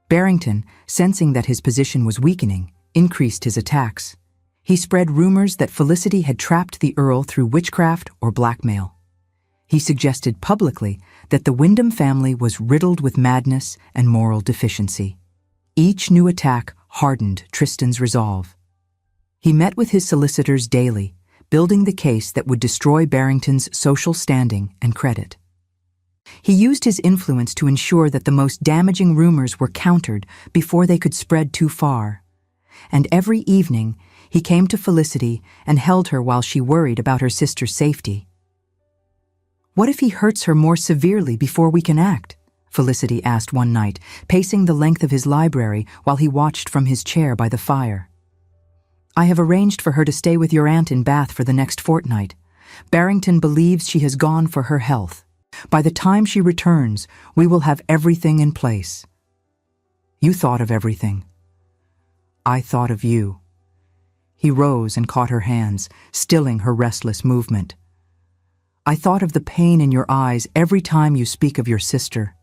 Barrington, sensing that his position was weakening, increased his attacks. He spread rumors that Felicity had trapped the Earl through witchcraft or blackmail. He suggested publicly that the Wyndham family was riddled with madness and moral deficiency. Each new attack hardened Tristan's resolve. He met with his solicitors daily, building the case that would destroy Barrington's social standing and credit. He used his influence to ensure that the most damaging rumors were countered before they could spread too far. And every evening, he came to Felicity and held her while she worried about her sister's safety. "What if he hurts her more severely before we can act?" Felicity asked one night, pacing the length of his library while he watched from his chair by the fire. "I have arranged for her to stay with your aunt in Bath for the next fortnight. Barrington believes she has gone for her health. By the time she returns, we will have everything in place." "You thought of everything." "I thought of you." He rose and caught her hands, stilling her restless movement. "I thought of the pain in your eyes every time you speak of your sister.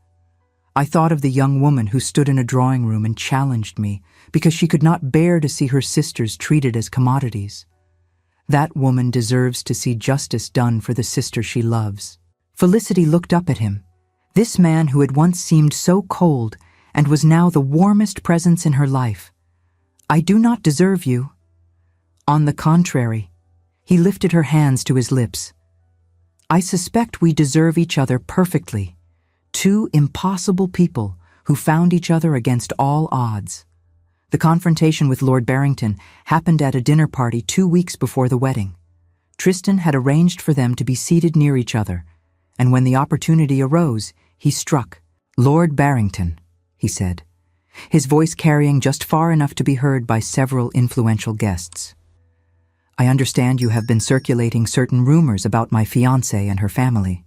I thought of the young woman who stood in a drawing room and challenged me because she could not bear to see her sisters treated as commodities. That woman deserves to see justice done for the sister she loves." Felicity looked up at him. This man who had once seemed so cold and was now the warmest presence in her life. "I do not deserve you." On the contrary, he lifted her hands to his lips. I suspect we deserve each other perfectly. Two impossible people who found each other against all odds. The confrontation with Lord Barrington happened at a dinner party 2 weeks before the wedding. Tristan had arranged for them to be seated near each other, and when the opportunity arose, he struck. "Lord Barrington," he said, his voice carrying just far enough to be heard by several influential guests. "I understand you have been circulating certain rumors about my fiancée and her family."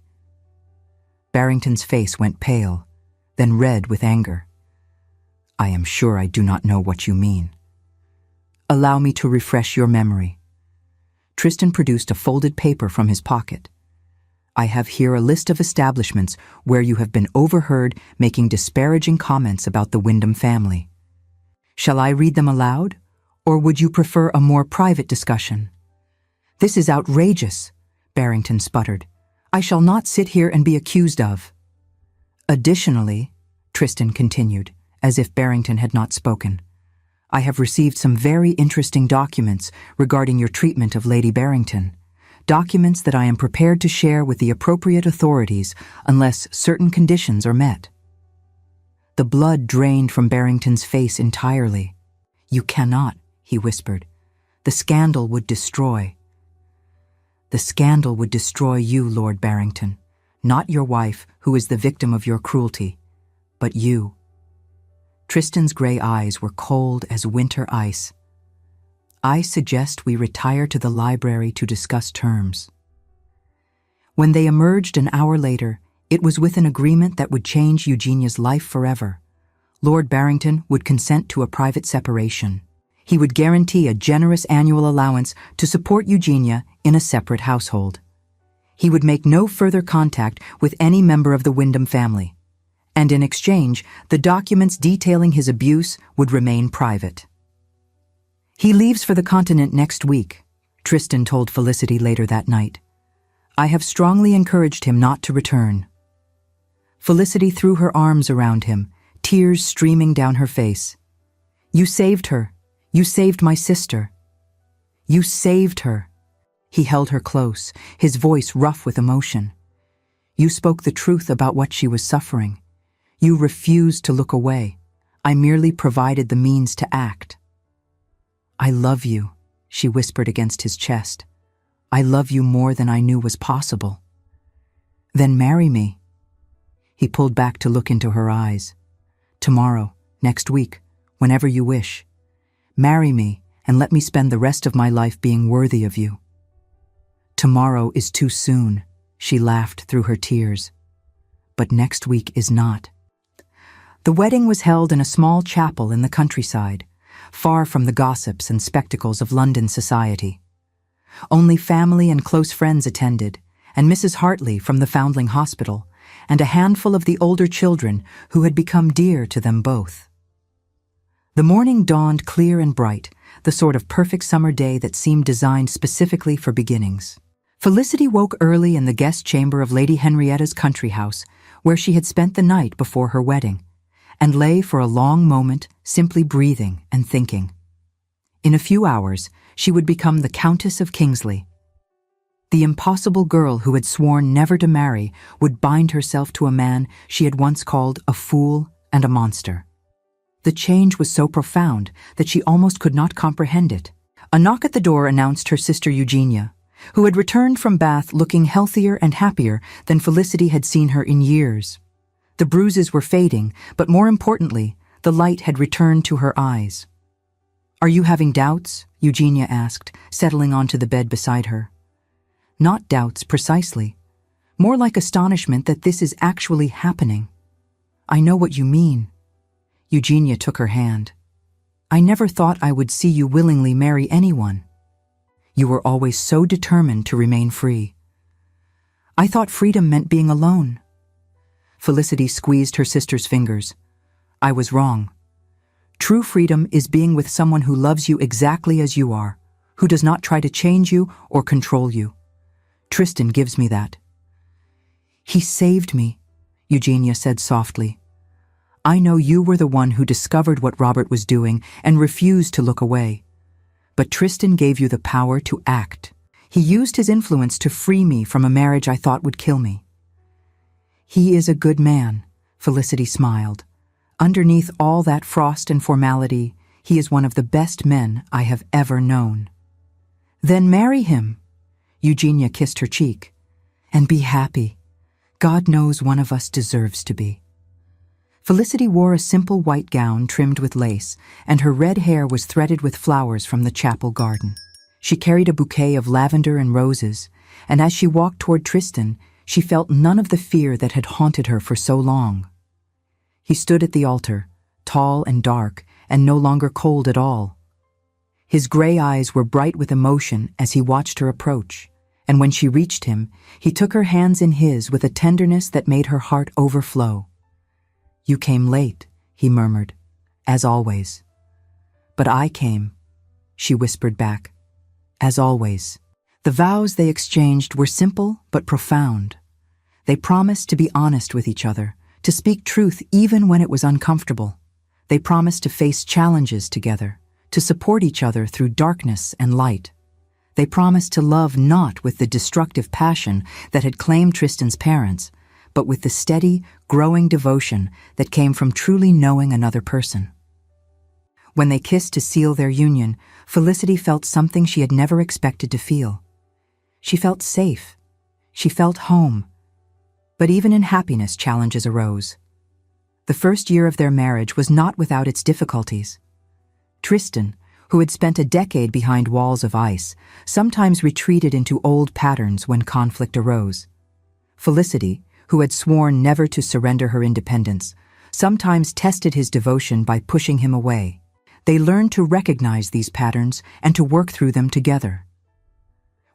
Barrington's face went pale, then red with anger. "I am sure I do not know what you mean." "Allow me to refresh your memory." Tristan produced a folded paper from his pocket. "I have here a list of establishments where you have been overheard making disparaging comments about the Wyndham family. Shall I read them aloud, or would you prefer a more private discussion?" "This is outrageous," Barrington sputtered. "I shall not sit here and be accused of." "Additionally," Tristan continued, as if Barrington had not spoken, "I have received some very interesting documents regarding your treatment of Lady Barrington. Documents that I am prepared to share with the appropriate authorities unless certain conditions are met." The blood drained from Barrington's face entirely. "You cannot," he whispered. "The scandal would destroy." "The scandal would destroy you, Lord Barrington, not your wife, who is the victim of your cruelty, but you." Tristan's gray eyes were cold as winter ice. "I suggest we retire to the library to discuss terms." When they emerged an hour later, it was with an agreement that would change Eugenia's life forever. Lord Barrington would consent to a private separation. He would guarantee a generous annual allowance to support Eugenia in a separate household. He would make no further contact with any member of the Wyndham family, and in exchange, the documents detailing his abuse would remain private. "He leaves for the continent next week," Tristan told Felicity later that night. "I have strongly encouraged him not to return." Felicity threw her arms around him, tears streaming down her face. "You saved her. You saved my sister. You saved her." He held her close, his voice rough with emotion. "You spoke the truth about what she was suffering. You refused to look away. I merely provided the means to act." "I love you," she whispered against his chest. "I love you more than I knew was possible." "Then marry me." He pulled back to look into her eyes. "Tomorrow, next week, whenever you wish. Marry me and let me spend the rest of my life being worthy of you." "Tomorrow is too soon," she laughed through her tears. "But next week is not." The wedding was held in a small chapel in the countryside, far from the gossips and spectacles of London society. Only family and close friends attended, and Mrs. Hartley from the Foundling Hospital, and a handful of the older children who had become dear to them both. The morning dawned clear and bright, the sort of perfect summer day that seemed designed specifically for beginnings. Felicity woke early in the guest chamber of Lady Henrietta's country house, where she had spent the night before her wedding, and lay for a long moment, simply breathing and thinking. In a few hours, she would become the Countess of Kingsley. The impossible girl who had sworn never to marry would bind herself to a man she had once called a fool and a monster. The change was so profound that she almost could not comprehend it. A knock at the door announced her sister Eugenia, who had returned from Bath looking healthier and happier than Felicity had seen her in years. The bruises were fading, but more importantly, the light had returned to her eyes. "Are you having doubts?" Eugenia asked, settling onto the bed beside her. "Not doubts precisely. More like astonishment that this is actually happening." "I know what you mean." Eugenia took her hand. "I never thought I would see you willingly marry anyone. You were always so determined to remain free." "I thought freedom meant being alone." Felicity squeezed her sister's fingers. "I was wrong. True freedom is being with someone who loves you exactly as you are, who does not try to change you or control you. Tristan gives me that." "He saved me," Eugenia said softly. "I know you were the one who discovered what Robert was doing and refused to look away. But Tristan gave you the power to act. He used his influence to free me from a marriage I thought would kill me. He is a good man, Felicity smiled. Underneath all that frost and formality, he is one of the best men I have ever known. Then marry him. Eugenia kissed her cheek. And be happy. God knows one of us deserves to be. Felicity wore a simple white gown trimmed with lace, and her red hair was threaded with flowers from the chapel garden. She carried a bouquet of lavender and roses, and as she walked toward Tristan, she felt none of the fear that had haunted her for so long. He stood at the altar, tall and dark, and no longer cold at all. His gray eyes were bright with emotion as he watched her approach, and when she reached him, he took her hands in his with a tenderness that made her heart overflow. "You came late," he murmured, "as always." "But I came," she whispered back, "as always." The vows they exchanged were simple but profound. They promised to be honest with each other, to speak truth even when it was uncomfortable. They promised to face challenges together, to support each other through darkness and light. They promised to love not with the destructive passion that had claimed Tristan's parents, but with the steady, growing devotion that came from truly knowing another person. When they kissed to seal their union, Felicity felt something she had never expected to feel. She felt safe. She felt home. But even in happiness, challenges arose. The first year of their marriage was not without its difficulties. Tristan, who had spent a decade behind walls of ice, sometimes retreated into old patterns when conflict arose. Felicity, who had sworn never to surrender her independence, sometimes tested his devotion by pushing him away. They learned to recognize these patterns and to work through them together.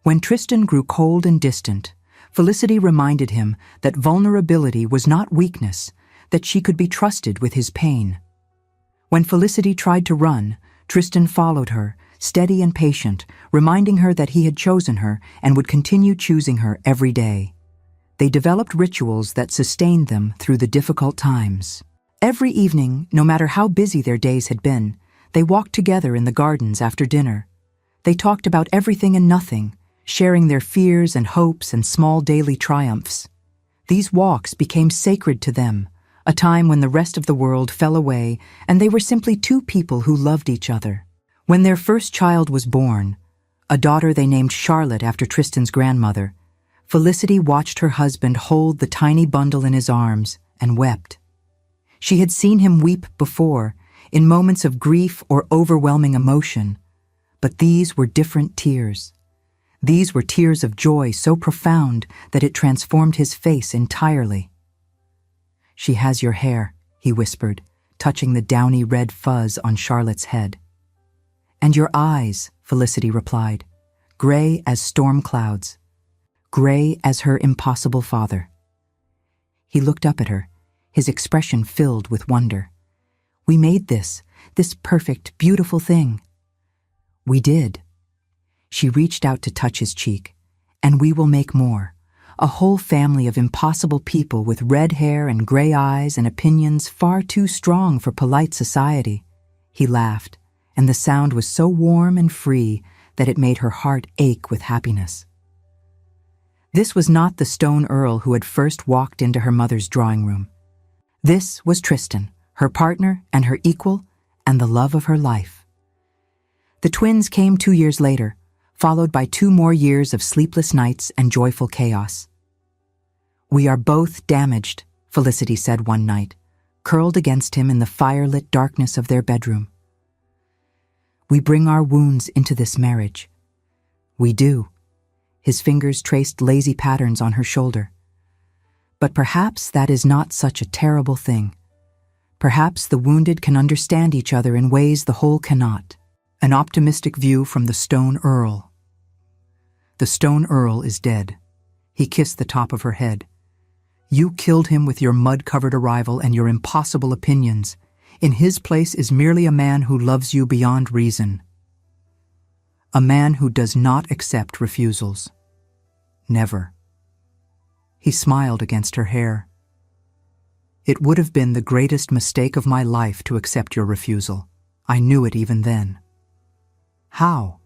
When Tristan grew cold and distant, Felicity reminded him that vulnerability was not weakness, that she could be trusted with his pain. When Felicity tried to run, Tristan followed her, steady and patient, reminding her that he had chosen her and would continue choosing her every day. They developed rituals that sustained them through the difficult times. Every evening, no matter how busy their days had been, they walked together in the gardens after dinner. They talked about everything and nothing, sharing their fears and hopes and small daily triumphs. These walks became sacred to them, a time when the rest of the world fell away and they were simply two people who loved each other. When their first child was born, a daughter they named Charlotte after Tristan's grandmother, Felicity watched her husband hold the tiny bundle in his arms and wept. She had seen him weep before, in moments of grief or overwhelming emotion, but these were different tears. These were tears of joy so profound that it transformed his face entirely. "She has your hair," he whispered, touching the downy red fuzz on Charlotte's head. "And your eyes," Felicity replied, "gray as storm clouds, gray as her impossible father." He looked up at her, his expression filled with wonder. "We made this perfect, beautiful thing." "We did." She reached out to touch his cheek. "And we will make more. A whole family of impossible people with red hair and gray eyes and opinions far too strong for polite society." He laughed, and the sound was so warm and free that it made her heart ache with happiness. This was not the stone earl who had first walked into her mother's drawing room. This was Tristan, her partner and her equal, and the love of her life. The twins came 2 years later, followed by 2 more years of sleepless nights and joyful chaos. "We are both damaged," Felicity said one night, curled against him in the firelit darkness of their bedroom. "We bring our wounds into this marriage." "We do." His fingers traced lazy patterns on her shoulder. "But perhaps that is not such a terrible thing. Perhaps the wounded can understand each other in ways the whole cannot." An optimistic view from the Stone Earl. "The Stone Earl is dead." He kissed the top of her head. "You killed him with your mud-covered arrival and your impossible opinions. In his place is merely a man who loves you beyond reason. A man who does not accept refusals. Never." He smiled against her hair. "It would have been the greatest mistake of my life to accept your refusal. I knew it even then." "How?"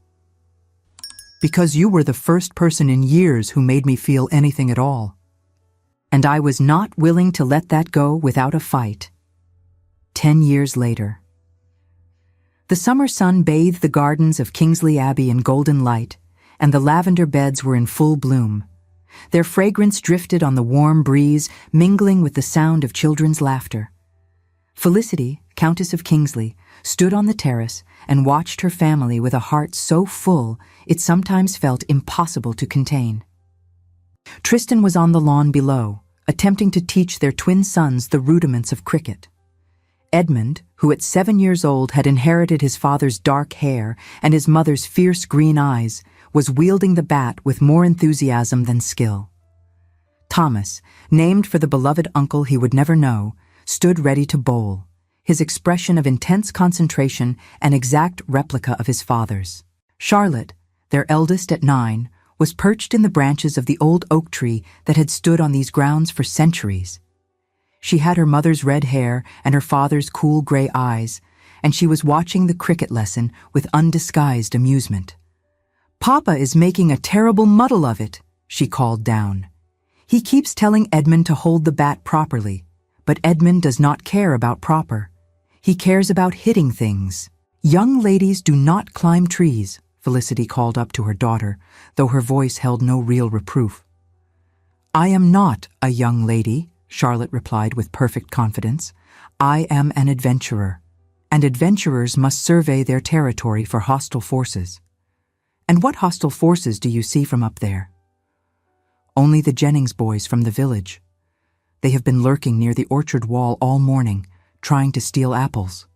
Because you were the first person in years who made me feel anything at all. And I was not willing to let that go without a fight. 10 years later. The summer sun bathed the gardens of Kingsley Abbey in golden light, and the lavender beds were in full bloom. Their fragrance drifted on the warm breeze, mingling with the sound of children's laughter. Felicity, Countess of Kingsley, stood on the terrace and watched her family with a heart so full it sometimes felt impossible to contain. Tristan was on the lawn below, attempting to teach their twin sons the rudiments of cricket. Edmund, who at 7 years old had inherited his father's dark hair and his mother's fierce green eyes, was wielding the bat with more enthusiasm than skill. Thomas, named for the beloved uncle he would never know, stood ready to bowl, his expression of intense concentration an exact replica of his father's. Charlotte, their eldest at 9, was perched in the branches of the old oak tree that had stood on these grounds for centuries. She had her mother's red hair and her father's cool gray eyes, and she was watching the cricket lesson with undisguised amusement. "Papa is making a terrible muddle of it," she called down. "He keeps telling Edmund to hold the bat properly, but Edmund does not care about proper. He cares about hitting things. Young ladies do not climb trees," Felicity called up to her daughter, though her voice held no real reproof. "I am not a young lady," Charlotte replied with perfect confidence. "I am an adventurer, and adventurers must survey their territory for hostile forces. And what hostile forces do you see from up there?" "Only the Jennings boys from the village. They have been lurking near the orchard wall all morning, trying to steal apples."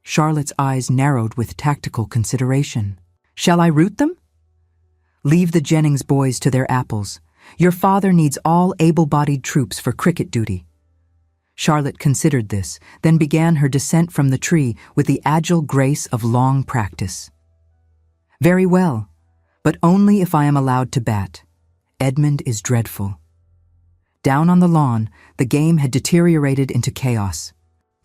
Charlotte's eyes narrowed with tactical consideration. "Shall I root them?" "Leave the Jennings boys to their apples. Your father needs all able-bodied troops for cricket duty." Charlotte considered this, then began her descent from the tree with the agile grace of long practice. "Very well, but only if I am allowed to bat. Edmund is dreadful." Down on the lawn, the game had deteriorated into chaos.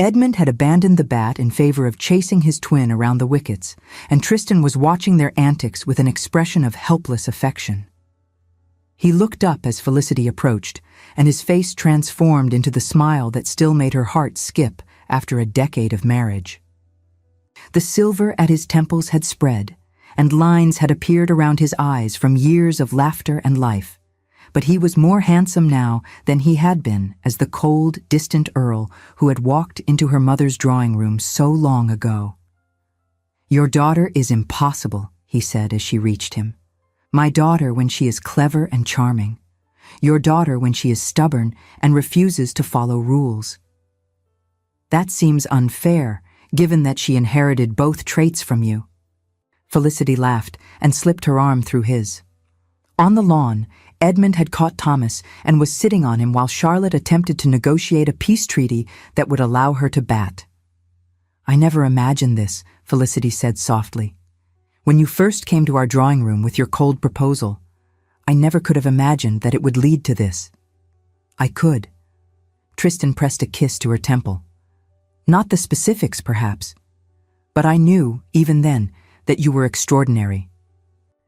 Edmund had abandoned the bat in favor of chasing his twin around the wickets, and Tristan was watching their antics with an expression of helpless affection. He looked up as Felicity approached, and his face transformed into the smile that still made her heart skip after a decade of marriage. The silver at his temples had spread, and lines had appeared around his eyes from years of laughter and life, but he was more handsome now than he had been as the cold, distant Earl who had walked into her mother's drawing room so long ago. "Your daughter is impossible," he said as she reached him. "My daughter when she is clever and charming. Your daughter when she is stubborn and refuses to follow rules." "That seems unfair, given that she inherited both traits from you." Felicity laughed and slipped her arm through his. On the lawn, Edmund had caught Thomas and was sitting on him while Charlotte attempted to negotiate a peace treaty that would allow her to bat. "I never imagined this," Felicity said softly. "When you first came to our drawing room with your cold proposal, I never could have imagined that it would lead to this." "I could." Tristan pressed a kiss to her temple. "Not the specifics, perhaps, but I knew, even then, that you were extraordinary.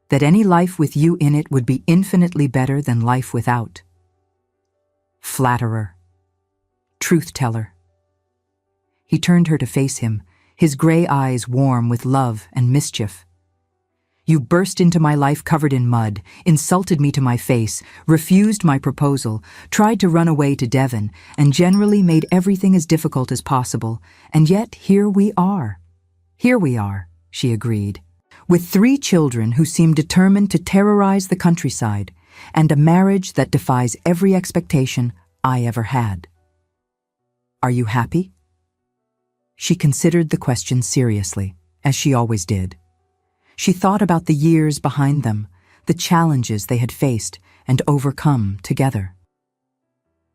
That any life with you in it would be infinitely better than life without." Flatterer. Truth-teller. He turned her to face him, his gray eyes warm with love and mischief. "You burst into my life covered in mud, insulted me to my face, refused my proposal, tried to run away to Devon, and generally made everything as difficult as possible. And yet here we are." "Here we are," she agreed, "with 3 children who seem determined to terrorize the countryside, and a marriage that defies every expectation I ever had. Are you happy?" She considered the question seriously, as she always did. She thought about the years behind them, the challenges they had faced and overcome together.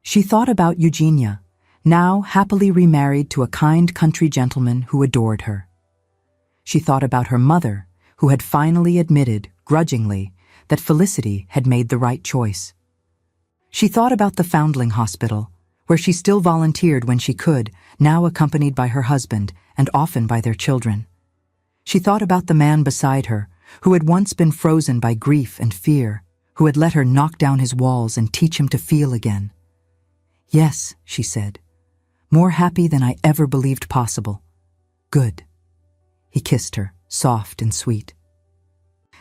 She thought about Eugenia, now happily remarried to a kind country gentleman who adored her. She thought about her mother, who had finally admitted, grudgingly, that Felicity had made the right choice. She thought about the foundling hospital, where she still volunteered when she could, now accompanied by her husband and often by their children. She thought about the man beside her, who had once been frozen by grief and fear, who had let her knock down his walls and teach him to feel again. "Yes," she said, "more happy than I ever believed possible." "Good." He kissed her, soft and sweet.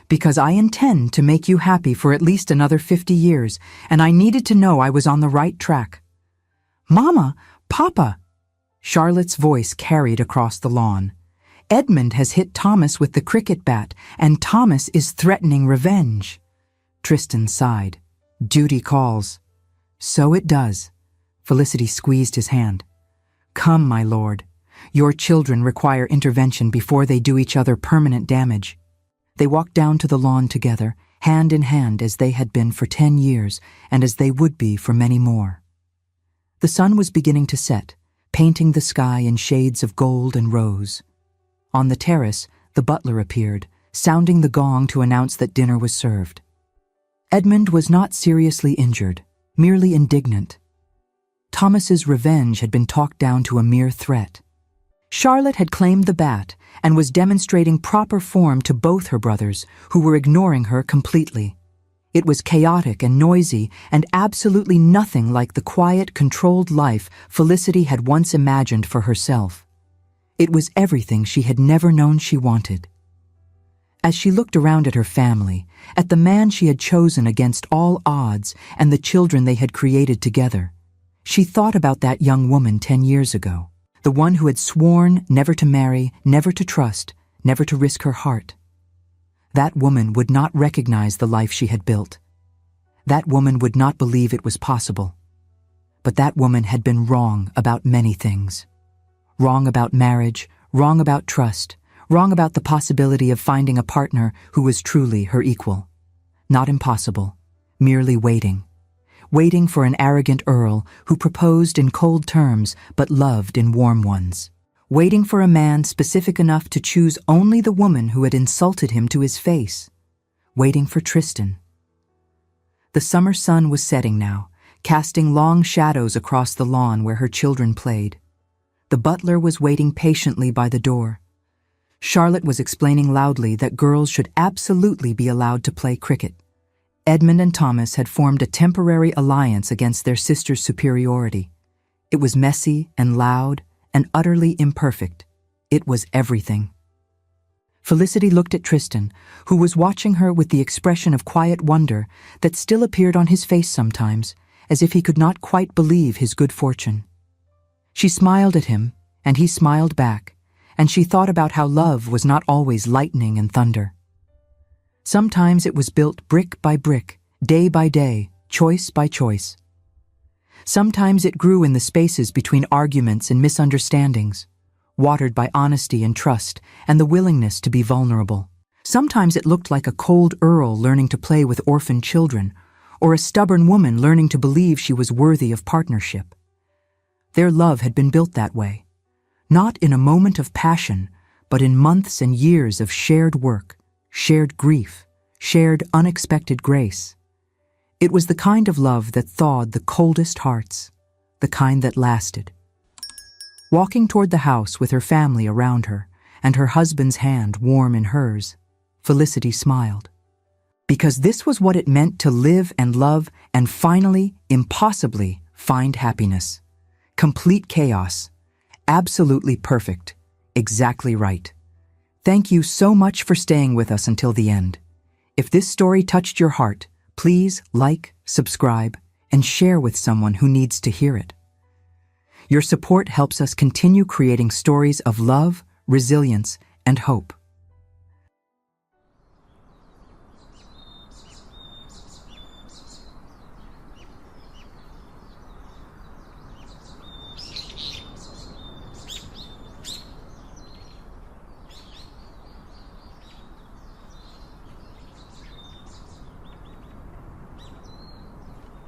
"Because I intend to make you happy for at least another 50 years, and I needed to know I was on the right track." "Mama! Papa!" Charlotte's voice carried across the lawn. "Edmund has hit Thomas with the cricket bat, and Thomas is threatening revenge." Tristan sighed. "Duty calls." "So it does." Felicity squeezed his hand. "Come, my lord. Your children require intervention before they do each other permanent damage." They walked down to the lawn together, hand in hand as they had been for 10 years and as they would be for many more. The sun was beginning to set, painting the sky in shades of gold and rose. On the terrace, the butler appeared, sounding the gong to announce that dinner was served. Edmund was not seriously injured, merely indignant. Thomas's revenge had been talked down to a mere threat. Charlotte had claimed the bat and was demonstrating proper form to both her brothers, who were ignoring her completely. It was chaotic and noisy and absolutely nothing like the quiet, controlled life Felicity had once imagined for herself. It was everything she had never known she wanted. As she looked around at her family, at the man she had chosen against all odds and the children they had created together, she thought about that young woman 10 years ago. The one who had sworn never to marry, never to trust, never to risk her heart. That woman would not recognize the life she had built. That woman would not believe it was possible. But that woman had been wrong about many things. Wrong about marriage, wrong about trust, wrong about the possibility of finding a partner who was truly her equal. Not impossible, merely waiting. Waiting for an arrogant earl who proposed in cold terms but loved in warm ones. Waiting for a man specific enough to choose only the woman who had insulted him to his face. Waiting for Tristan. The summer sun was setting now, casting long shadows across the lawn where her children played. The butler was waiting patiently by the door. Charlotte was explaining loudly that girls should absolutely be allowed to play cricket. Edmund and Thomas had formed a temporary alliance against their sister's superiority. It was messy and loud and utterly imperfect. It was everything. Felicity looked at Tristan, who was watching her with the expression of quiet wonder that still appeared on his face sometimes, as if he could not quite believe his good fortune. She smiled at him, and he smiled back, and she thought about how love was not always lightning and thunder. Sometimes it was built brick by brick, day by day, choice by choice. Sometimes it grew in the spaces between arguments and misunderstandings, watered by honesty and trust and the willingness to be vulnerable. Sometimes it looked like a cold earl learning to play with orphan children, or a stubborn woman learning to believe she was worthy of partnership. Their love had been built that way, not in a moment of passion, but in months and years of shared work, shared grief, shared unexpected grace. It was the kind of love that thawed the coldest hearts, the kind that lasted. Walking toward the house with her family around her, and her husband's hand warm in hers, Felicity smiled. Because this was what it meant to live and love and finally, impossibly, find happiness. Complete chaos. Absolutely perfect. Exactly right. Thank you so much for staying with us until the end. If this story touched your heart, please like, subscribe, and share with someone who needs to hear it. Your support helps us continue creating stories of love, resilience, and hope.